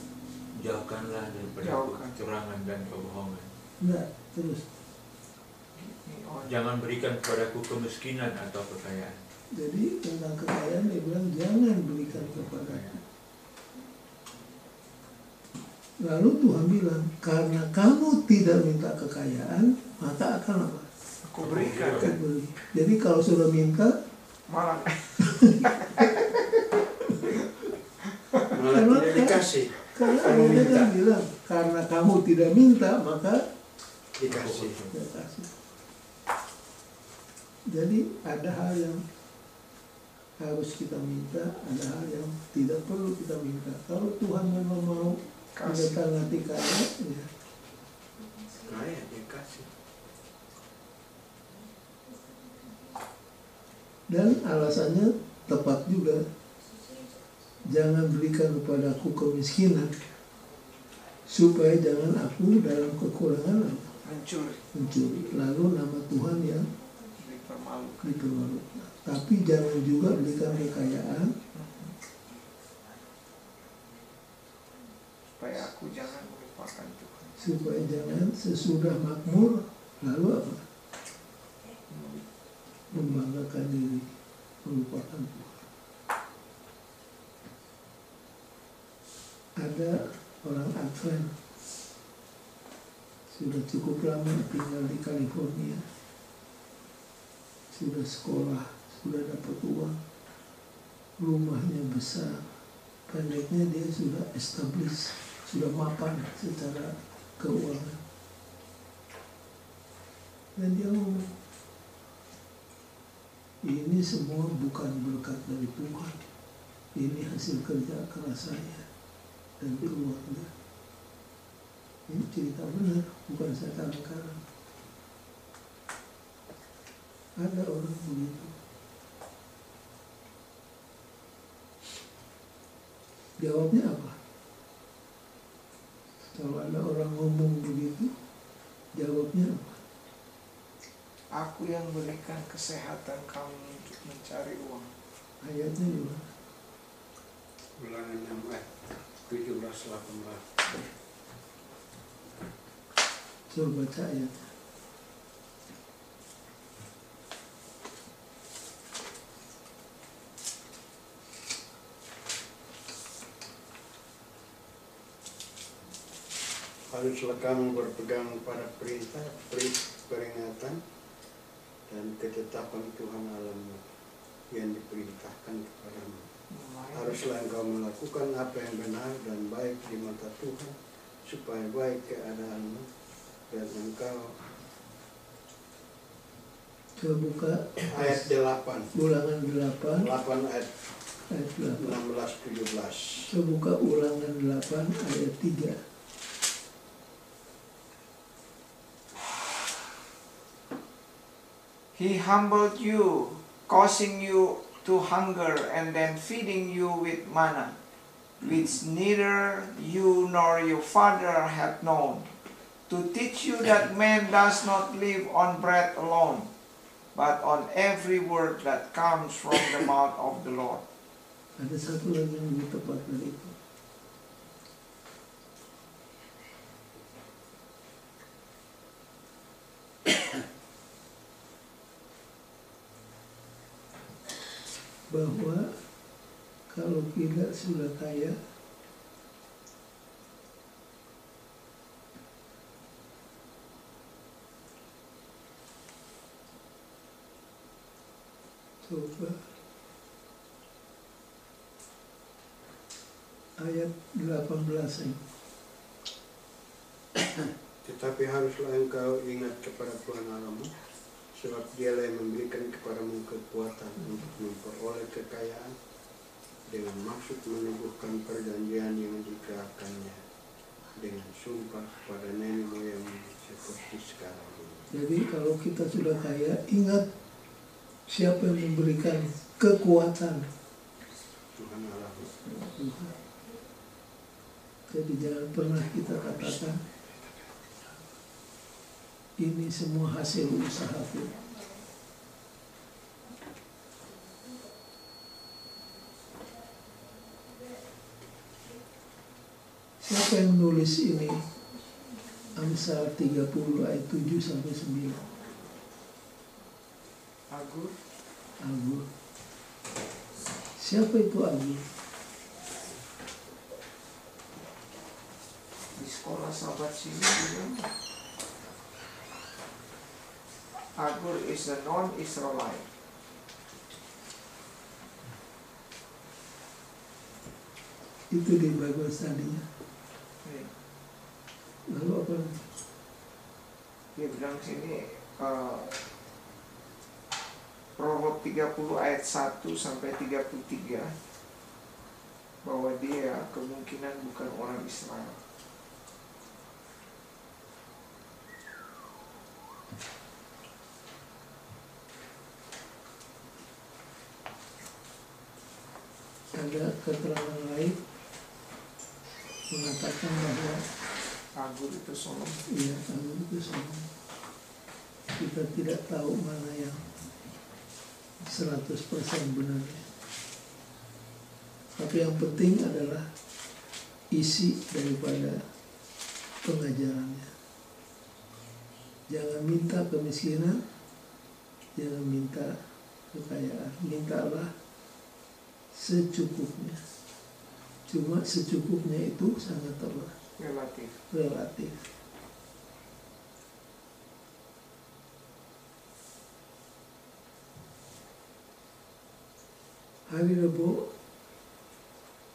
Jauhkanlah daripadaku Jauhkan. kecurangan dan kebohongan. Enggak, terus. Jangan berikan kepadaku kemiskinan atau kekayaan. Jadi tentang kekayaan dia bilang jangan berikan kepadaku. Lalu Tuhan bilang, karena kamu tidak minta kekayaan, maka akan apa? Aku berikan. Aku beri. Jadi kalau sudah minta, Malah malah tidak dikasih. karena Kamu ayatnya minta. kan bilang, karena kamu tidak minta, maka Dikasih. dia kasih. Jadi ada hal yang harus kita minta, ada hal yang tidak perlu kita minta. Kalau Tuhan memang mau kasih. mendatangani kaya, ya Kaya dia kasih. dan alasannya tepat juga. Jangan berikan kepadaku kemiskinan, supaya jangan aku dalam kekurangan mencuri. Lalu nama Tuhan yang Dipermalukan. dipermalukan. Tapi jangan juga berikan kekayaan, Supaya aku jangan melupakan Tuhan. supaya jangan sesudah makmur lalu apa? Membanggakan diri, melupakan Tuhan. Ada orang Advent sudah cukup lama tinggal di California, sudah sekolah, sudah dapat uang, rumahnya besar, pendeknya dia sudah established, sudah mapan secara keuangan. Dan dia ngomong, ini semua bukan berkat dari Tuhan, ini hasil kerja keras saya dan keluarga. Ini cerita benar, bukan saya karang-karang. Ada orang begitu. Jawabnya apa? Kalau ada orang ngomong begitu, jawabnya apa? Aku yang berikan kesehatan kamu untuk mencari uang. Ayatnya juga. Ulangan 6 ayat 17-18. Coba baca ayat. Haruslah kamu berpegang pada perintah, peringatan, dan ketetapan Tuhan Allahmu yang diperintahkan kepadamu. Haruslah engkau melakukan apa yang benar dan baik di mata Tuhan, supaya baik keadaanmu dan engkau. Coba buka Ayat 8. Ulangan 8 ayat ayat 8. 16-17. Coba buka Ulangan 8 ayat 3. He humbled you, causing you to hunger, and then feeding you with manna, which neither you nor your father had known, to teach you that man does not live on bread alone, but on every word that comes from the mouth of the Lord. Ada satu lagi yang lebih tepat dari itu. Bahwa kalau kita sudah kaya, coba ayat 18 ini. Tetapi haruslah engkau ingat kepada Tuhan Allahmu, sebab dialah yang memberikan kepadamu kekuatan untuk memperoleh kekayaan dengan maksud meneguhkan perjanjian yang dikerahkannya dengan sumpah pada nenek moyangmu seperti sekarang ini. Jadi kalau kita sudah kaya, ingat siapa yang memberikan kekuatan. Tuhan Allahmu. Tuhan. Jadi jangan pernah kita katakan ini semua hasil usahaku. Siapa yang nulis ini? Amsal 30 ayat 7 sampai 9. Agur. Agur. Siapa itu Agur? Di sekolah sahabat sini bilang Agur is a non-Israelite. Itu di Bible study-nya. Lalu apa? Dia bilang sini Roma 30 ayat 1 sampai 33 bahwa dia kemungkinan bukan orang Israel. Ada keterangan lain mengatakan bahwa Agur itu Solomon. iya, Agur itu sama. Kita tidak tahu mana yang 100% benar. Tapi yang penting adalah isi daripada pengajarannya. Jangan minta kemiskinan, jangan minta kekayaan. Mintalah secukupnya. Cuma secukupnya itu sangat relatif. Hari Rabu,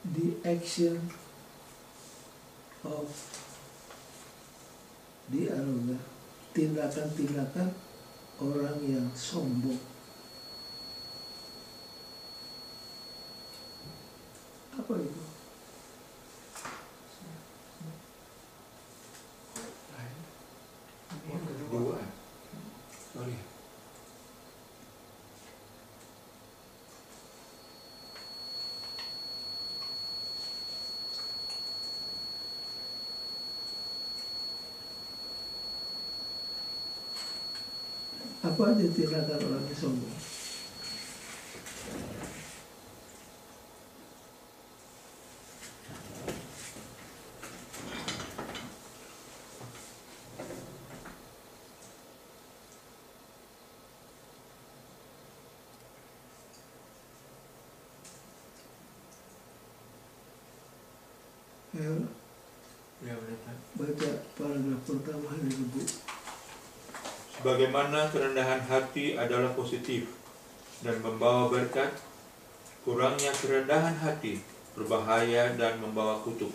the action of the arrogant, tindakan-tindakan orang yang sombong. Apa itu? Yang kedua. Sorry. Apa aja tindakan orang yang sombong? Ya, benar. Baca paragraf pertama dari buku. Sebagaimana kerendahan hati adalah positif dan membawa berkat, kurangnya kerendahan hati berbahaya dan membawa kutuk.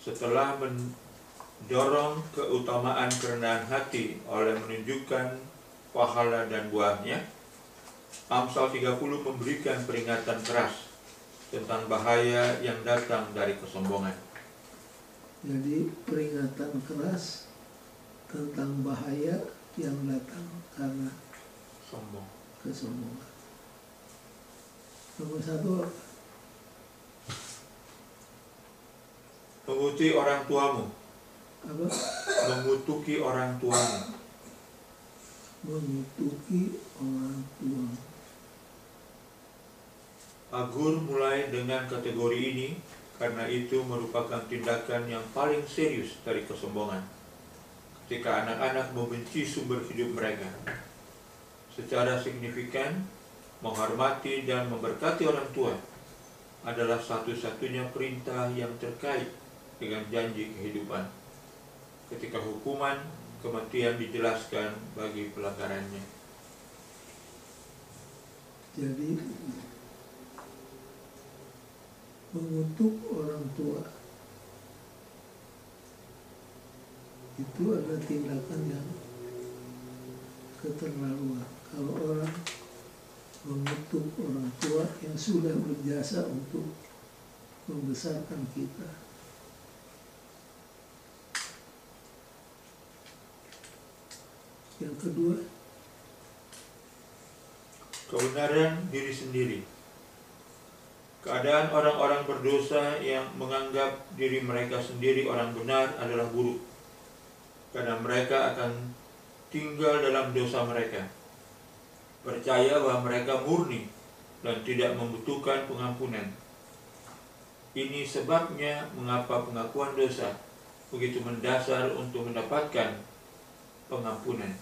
Setelah mendorong keutamaan kerendahan hati oleh menunjukkan pahala dan buahnya, Amsal 30 memberikan peringatan keras tentang bahaya yang datang dari kesombongan. Jadi peringatan keras tentang bahaya yang datang karena Sombong. kesombongan. Nomor 1, Menguti orang tuamu, apa? mengutuki orang tuamu. Mengutuki orang tua. Agur mulai dengan kategori ini karena itu merupakan tindakan yang paling serius dari kesombongan. Ketika anak-anak membenci sumber hidup mereka, secara signifikan menghormati dan memberkati orang tua adalah satu-satunya perintah yang terkait dengan janji kehidupan. Ketika hukuman kematian dijelaskan bagi pelanggarannya. Jadi mengutuk orang tua itu adalah tindakan yang keterlaluan. Kalau orang mengutuk orang tua yang sudah berjasa untuk membesarkan kita. Yang kedua, kebenaran diri sendiri. Keadaan orang-orang berdosa yang menganggap diri mereka sendiri orang benar adalah buruk, karena mereka akan tinggal dalam dosa mereka, percaya bahwa mereka murni dan tidak membutuhkan pengampunan. Ini sebabnya mengapa pengakuan dosa begitu mendasar untuk mendapatkan pengampunan.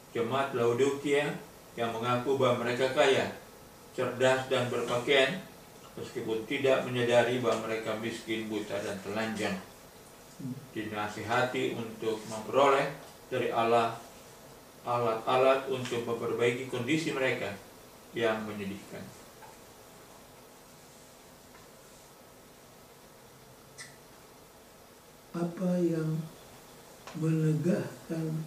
Jemaat Laodikia yang mengaku bahwa mereka kaya, cerdas dan berpakaian, meskipun tidak menyadari bahwa mereka miskin, buta dan telanjang, dinasihati untuk memperoleh dari Allah alat-alat untuk memperbaiki kondisi mereka yang menyedihkan. apa yang menegahkan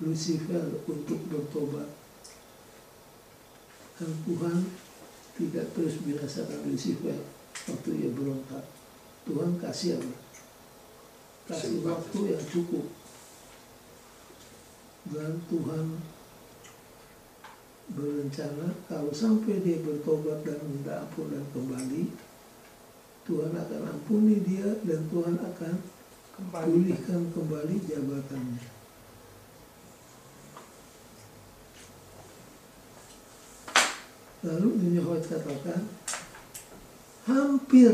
Lucifer untuk bertobat? Dan Tuhan tidak terus binasakan Lucifer waktu ia berontak. Tuhan kasih apa? Kasih waktu yang cukup. Dan Tuhan berencana kalau sampai dia bertobat dan minta ampun dan kembali, Tuhan akan ampuni dia dan Tuhan akan pulihkan kembali jabatannya. Lalu Nyonya White katakan, hampir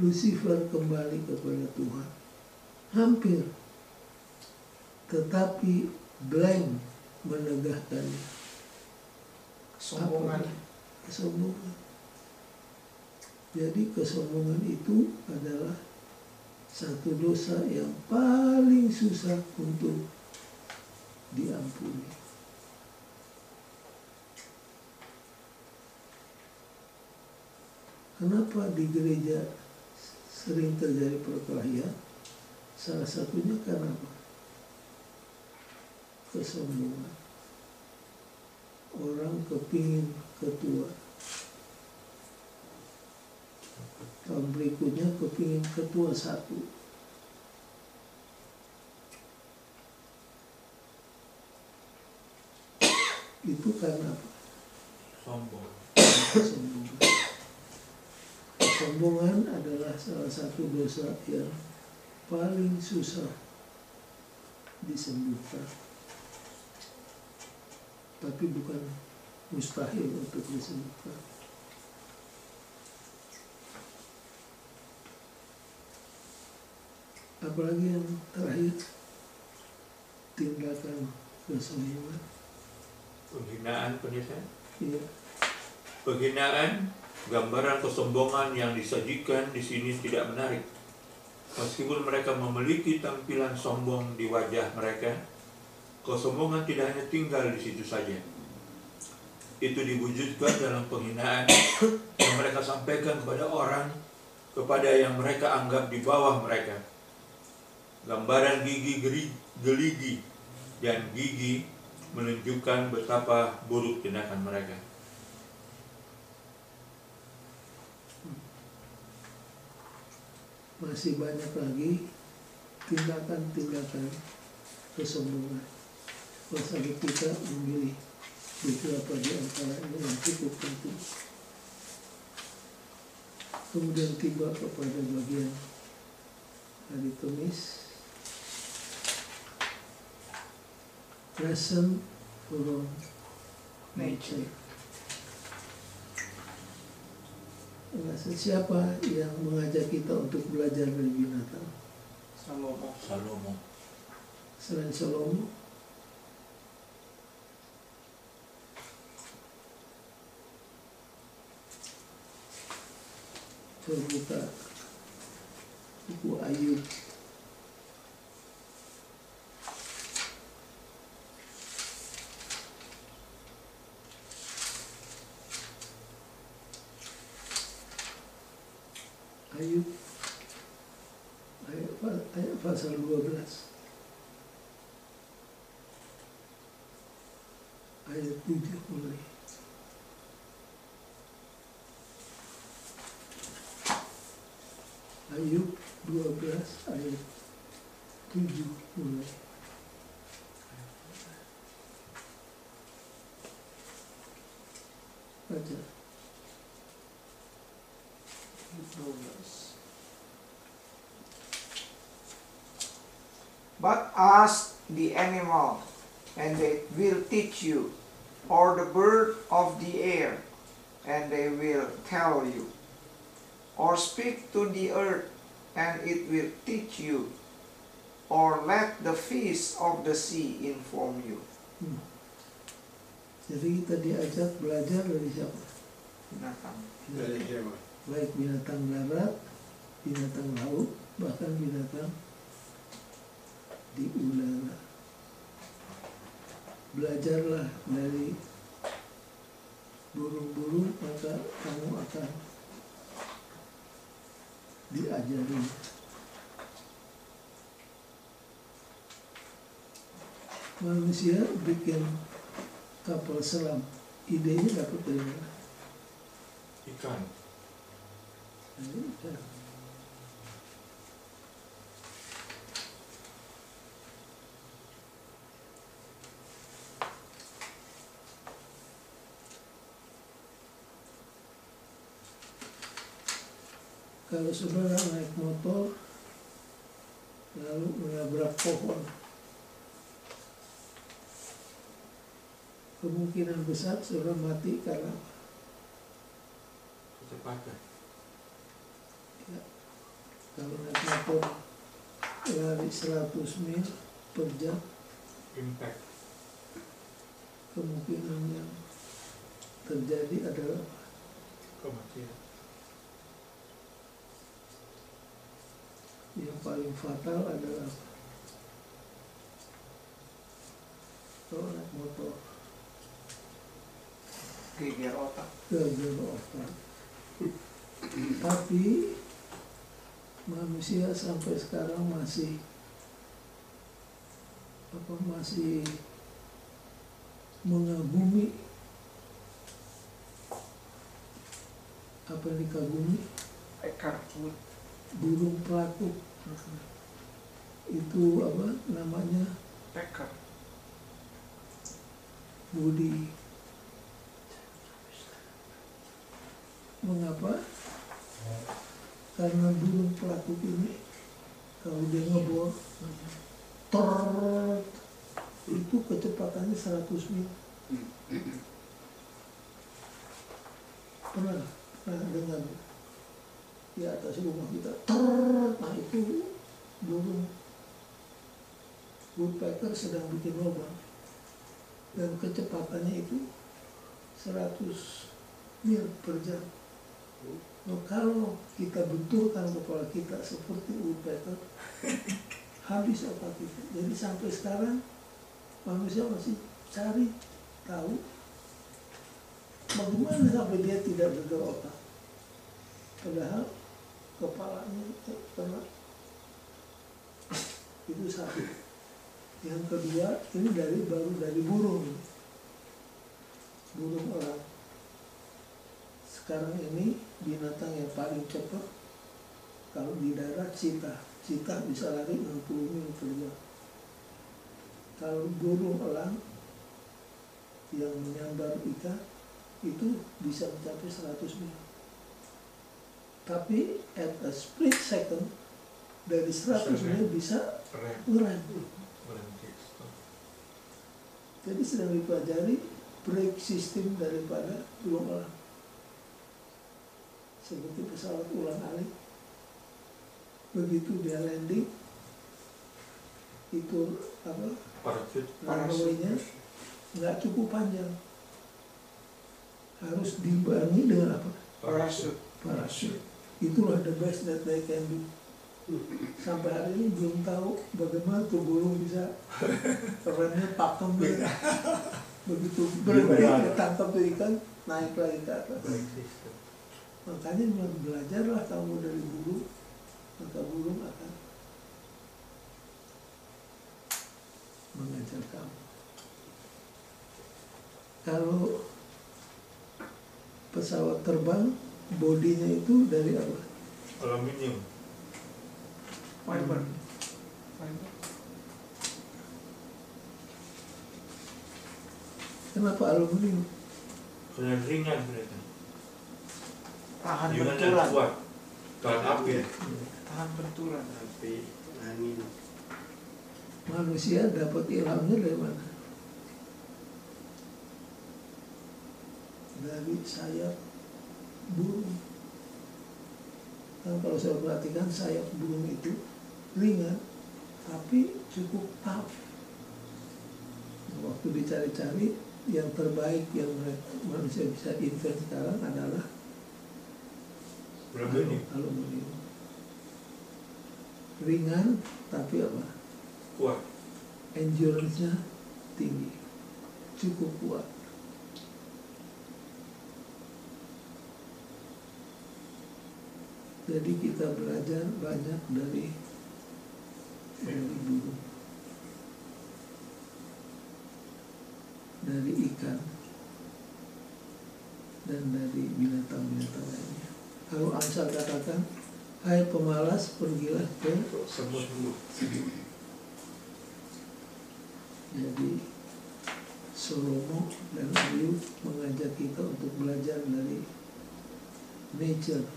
Lucifer kembali kepada Tuhan. Hampir. Tetapi blank menegahkannya. Kesombongan. Kesombongan. Jadi kesombongan itu adalah satu dosa yang paling susah untuk diampuni. Kenapa di gereja sering terjadi perkelahian? Salah satunya karena apa? Kesombongan. Orang kepingin ketua. Tahun berikutnya kepingin ketua satu. Itu karena apa? Sombong. Kesombongan. Kesombongan adalah salah satu dosa yang paling susah disembuhkan. tapi bukan mustahil untuk disembuhkan. Apalagi yang terakhir, tindakan kesombongan. Penghinaan, pendeta. Iya, Penghinaan, gambaran kesombongan yang disajikan di sini tidak menarik. Meskipun mereka memiliki tampilan sombong di wajah mereka, kesombongan tidak hanya tinggal di situ saja. Itu diwujudkan dalam penghinaan yang mereka sampaikan kepada orang, kepada yang mereka anggap di bawah mereka. Gambaran gigi geligi dan gigi menunjukkan betapa buruk tindakan mereka. masih banyak lagi tindakan-tindakan kesombongan. Masalah kita memilih beberapa di antaranya yang cukup penting. Kemudian tiba kepada bagian hari Kamis, lesson from nature. Siapa yang mengajak kita untuk belajar dari binatang? Salomo. Selain Salomo, coba buka buku Ayub. Ayub ayat pasal 12 ayat 7 mulai. Ayub 12 ayat 7 mulai. Baca. But ask the animal, and they will teach you, or the bird of the air, and they will tell you. Or speak to the earth, and it will teach you. Or let the fish of the sea inform you. Jadi kita diajak belajar dari siapa? Binatang. Dari hewan. Baik binatang darat, binatang laut, bahkan binatang di udara. Belajarlah dari burung-burung, maka kamu akan diajari. Manusia bikin kapal selam, idenya dapat dari mana? Ikan. Dari ikan. Kalau saudara naik motor lalu menabrak pohon, kemungkinan besar saudara mati karena apa? Kecepatan. Ya, kalau naik motor lari 100 mil per jam, Impact. kemungkinan yang terjadi adalah Kematian. yang paling fatal adalah apa? Kalau naik motor Geger otak. gagal otak. Tapi manusia sampai sekarang masih mengagumi apa yang dikagumi, Ekar. burung pelatuk. Itu apa namanya, Ekar. budi. Mengapa? Karena burung pelatuk ini kalau dia ngebor itu kecepatannya 100 mil Pernah dengar di atas rumah kita, nah itu burung woodpecker sedang bikin lubang dan kecepatannya itu 100 mil per jam. Nah, kalau kita benturkan kepala kita seperti woodpecker, habis otak kita. Jadi sampai sekarang manusia masih cari tahu bagaimana sampai dia tidak gegar otak. Padahal kepalanya kena. Itu satu. Yang kedua, ini baru dari burung. Burung elang. Sekarang ini binatang yang paling cepat kalau di darat cheetah. Cheetah bisa lari 60 mil per jam. Kalau burung elang yang menyambar ikan itu bisa mencapai 100 mil. Tapi at a split second dari 100 mil bisa ngerem. Jadi sedang dipelajari brake system daripada burung elang. Seperti pesawat ulang-alik. Begitu dia landing, itu runway-nya nggak cukup panjang. Harus dibarengi dengan apa? Parasut. Itulah the best that they can do. Sampai hari ini belum tahu bagaimana tuh burung bisa remnya pakem begitu berhenti ditangkap tuh ikan naik lagi ke atas. Makanya belajarlah kamu dari burung, maka burung akan mengajar kamu. Kalau pesawat terbang, bodinya itu dari apa? Aluminium. Fiber. Kenapa aluminium? Karena ringan mereka. Tahan Ringan dan benturan. kuat. Tahan api. Tahan benturan. Api, angin. Manusia dapat ilhamnya dari mana? Dari sayap burung. Kan kalau saya perhatikan sayap burung itu ringan, tapi cukup tough. Waktu dicari-cari, yang terbaik yang manusia bisa invent sekarang adalah aluminium. Ringan, tapi apa? Kuat. Endurance-nya tinggi, cukup kuat. Jadi kita belajar banyak dari burung, dari ikan, dan dari binatang-binatang lainnya. Kalau Amsal katakan, hai pemalas, pergilah ke Semut. Jadi Solomo dan Ayub mengajak kita untuk belajar dari nature.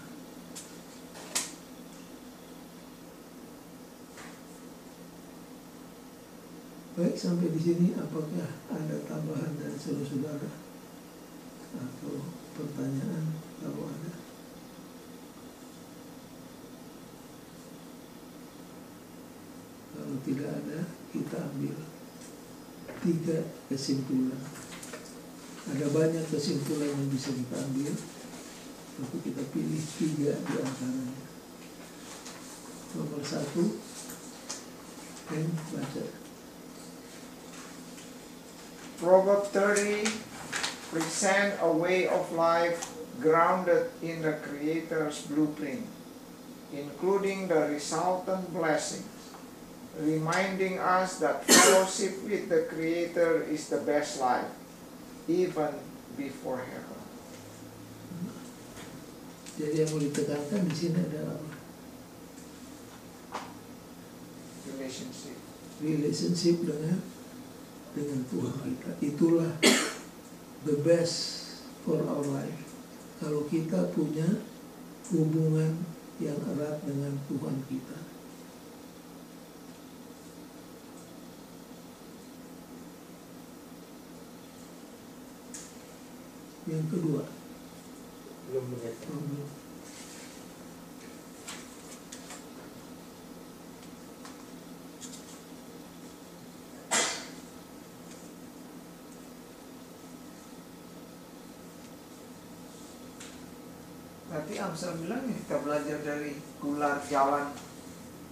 Baik, sampai di sini apakah ada tambahan dari saudara atau pertanyaan kalau ada? Kalau tidak ada, kita ambil 3 kesimpulan. Ada banyak kesimpulan yang bisa kita ambil, tapi kita pilih 3 di antaranya. Nomor 1, baca. Proverb 30 present a way of life grounded in the Creator's blueprint, including the resultant blessings, reminding us that fellowship with the Creator is the best life, even before heaven. Jadi yang mau ditekankan di sini adalah relationship dengan Tuhan kita. Itulah the best for our life. Kalau kita punya hubungan yang erat dengan Tuhan kita. yang kedua. Belum melihat. Belum. Berarti Amsal bilang ya, kita belajar dari ular jalan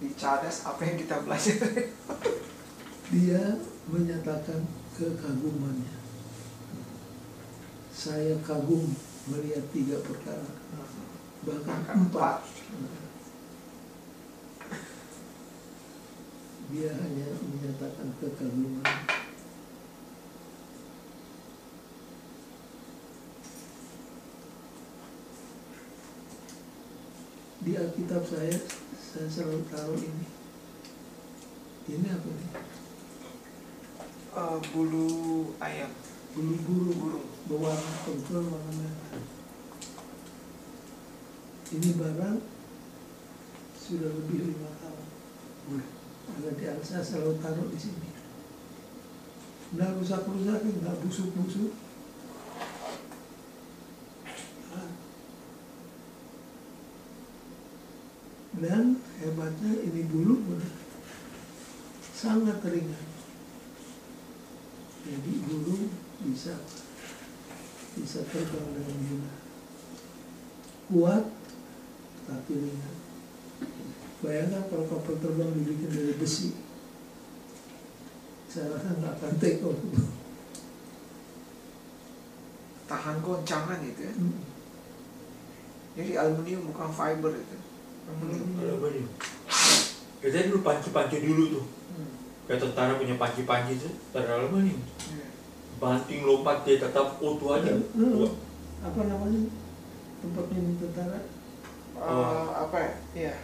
di cadas, apa yang kita belajar? Dia menyatakan kekagumannya. Saya kagum melihat 3 perkara, bahkan 4. Dia hanya menyatakan kekaguman. Di Alkitab saya selalu taruh ini. Ini apa nih? Bulu ayam, Bulu-bulu burung. berwarna kebetulan warna merah. Ini barang sudah lebih 5 tahun. Ada di saya selalu taruh di sini. Nggak rusak-rusak, nggak busuk-busuk. Dan hebatnya ini bulu sangat ringan. Jadi burung bisa terbang dengan mudah. Kuat tapi ringan. Bayangkan kalau kapal terbang dibikin dari besi, saya rasa nggak akan take off. Tahan goncangan itu ya. Jadi aluminium bukan fiber itu. Aluminium. Kita dulu panci-panci dulu tuh. Kayak tentara punya panci-panci itu dari aluminium. Banting lompat dia tetap utuh aja. Apa namanya tempatnya ini tentara? Apa ya? Iya.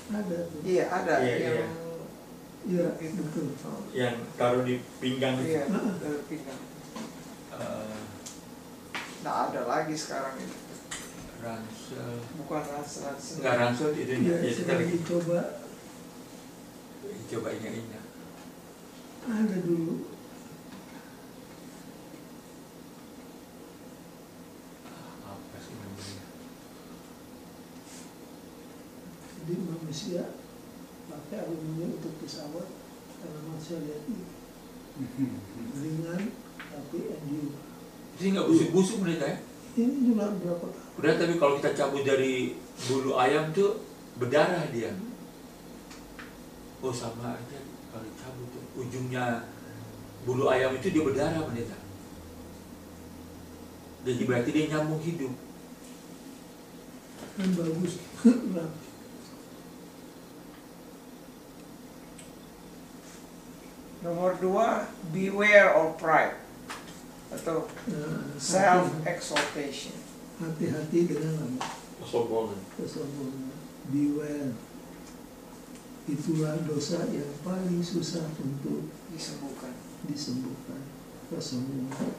Ada tuh. Iya ada Iya, yang Iya, itu. betul. Yang taruh di pinggang itu. Iya, dari pinggang. Nggak ada lagi sekarang itu. Ransel. Bukan ransel. Enggak ransel itu Iya, ya, kita lagi coba ingat. ada dulu. Apa sih namanya? Jadi manusia pakai aluminium untuk pesawat karena manusia lihat ini ringan tapi endure. Jadi nggak busuk-busuk mereka ya? Ini juga berapa tahun? Udah, tapi kalau kita cabut dari bulu ayam tuh berdarah dia. Oh sama aja kalau cabut tuh ujungnya bulu ayam itu dia berdarah pendeta. Jadi berarti dia nyambung hidup. Kan bagus. Nomor 2, beware of pride atau self exaltation. Hati-hati dengan apa? Kesombongan. Kesombongan. Beware. Itulah dosa yang paling susah untuk disembuhkan. Kesombongan.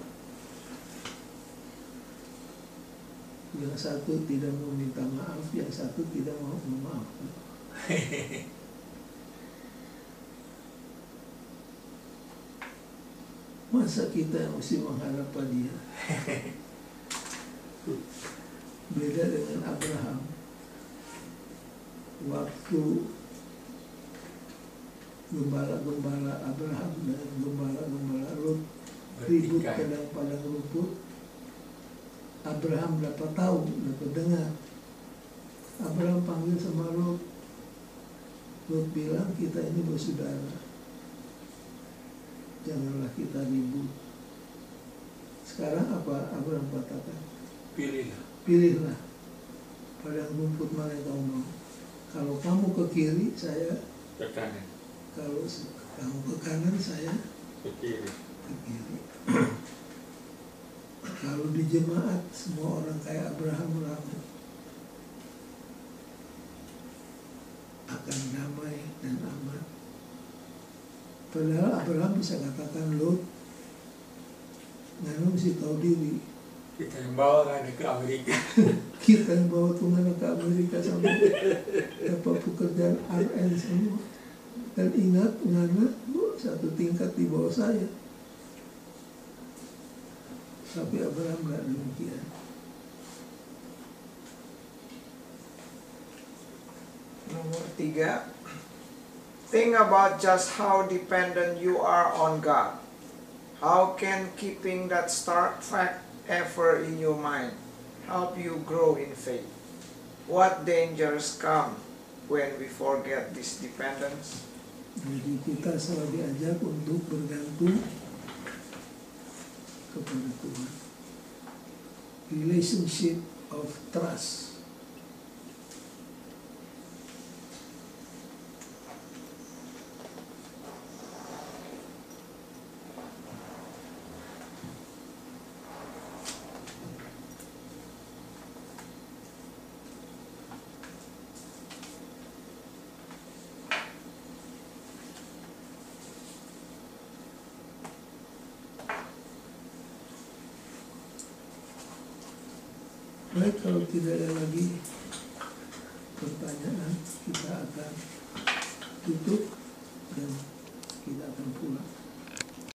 Yang satu tidak mau minta maaf, yang satu tidak mau memaafkan. Masa kita mesti menghadap pada dia? Beda dengan Abraham. Waktu gembala-gembala Abraham dan gembala-gembala Lot ribut ke dalam padang rumput, Abraham dapat dengar. Abraham panggil sama Lot. Lot bilang, kita ini bersaudara, janganlah kita ribut. Sekarang apa Abraham katakan? Pilihlah padang rumput mana yang kamu mau. Kalau kamu ke kiri, saya Ke kanan. Kalau kamu ke kanan, saya Ke kiri. ke kiri. Kalau di jemaat semua orang kayak Abraham ramai, akan damai dan aman. Padahal Abraham bisa katakan, Lot, nganu mesti tahu diri. Kita yang bawa kan ke Amerika. Kita yang bawa Tuhan ke Amerika sampai dapat pekerjaan RN semua. Dan ingat, ngana satu tingkat di bawah saya. Tapi Abraham nggak demikian. Nomor 3. Think about just how dependent you are on God. How can keeping that stark fact ever in your mind help you grow in faith? What dangers come when we forget this dependence? Jadi kita selalu diajak untuk bergantung kepada Tuhan. Relationship of trust. Baik, kalau tidak ada lagi pertanyaan, kita akan tutup.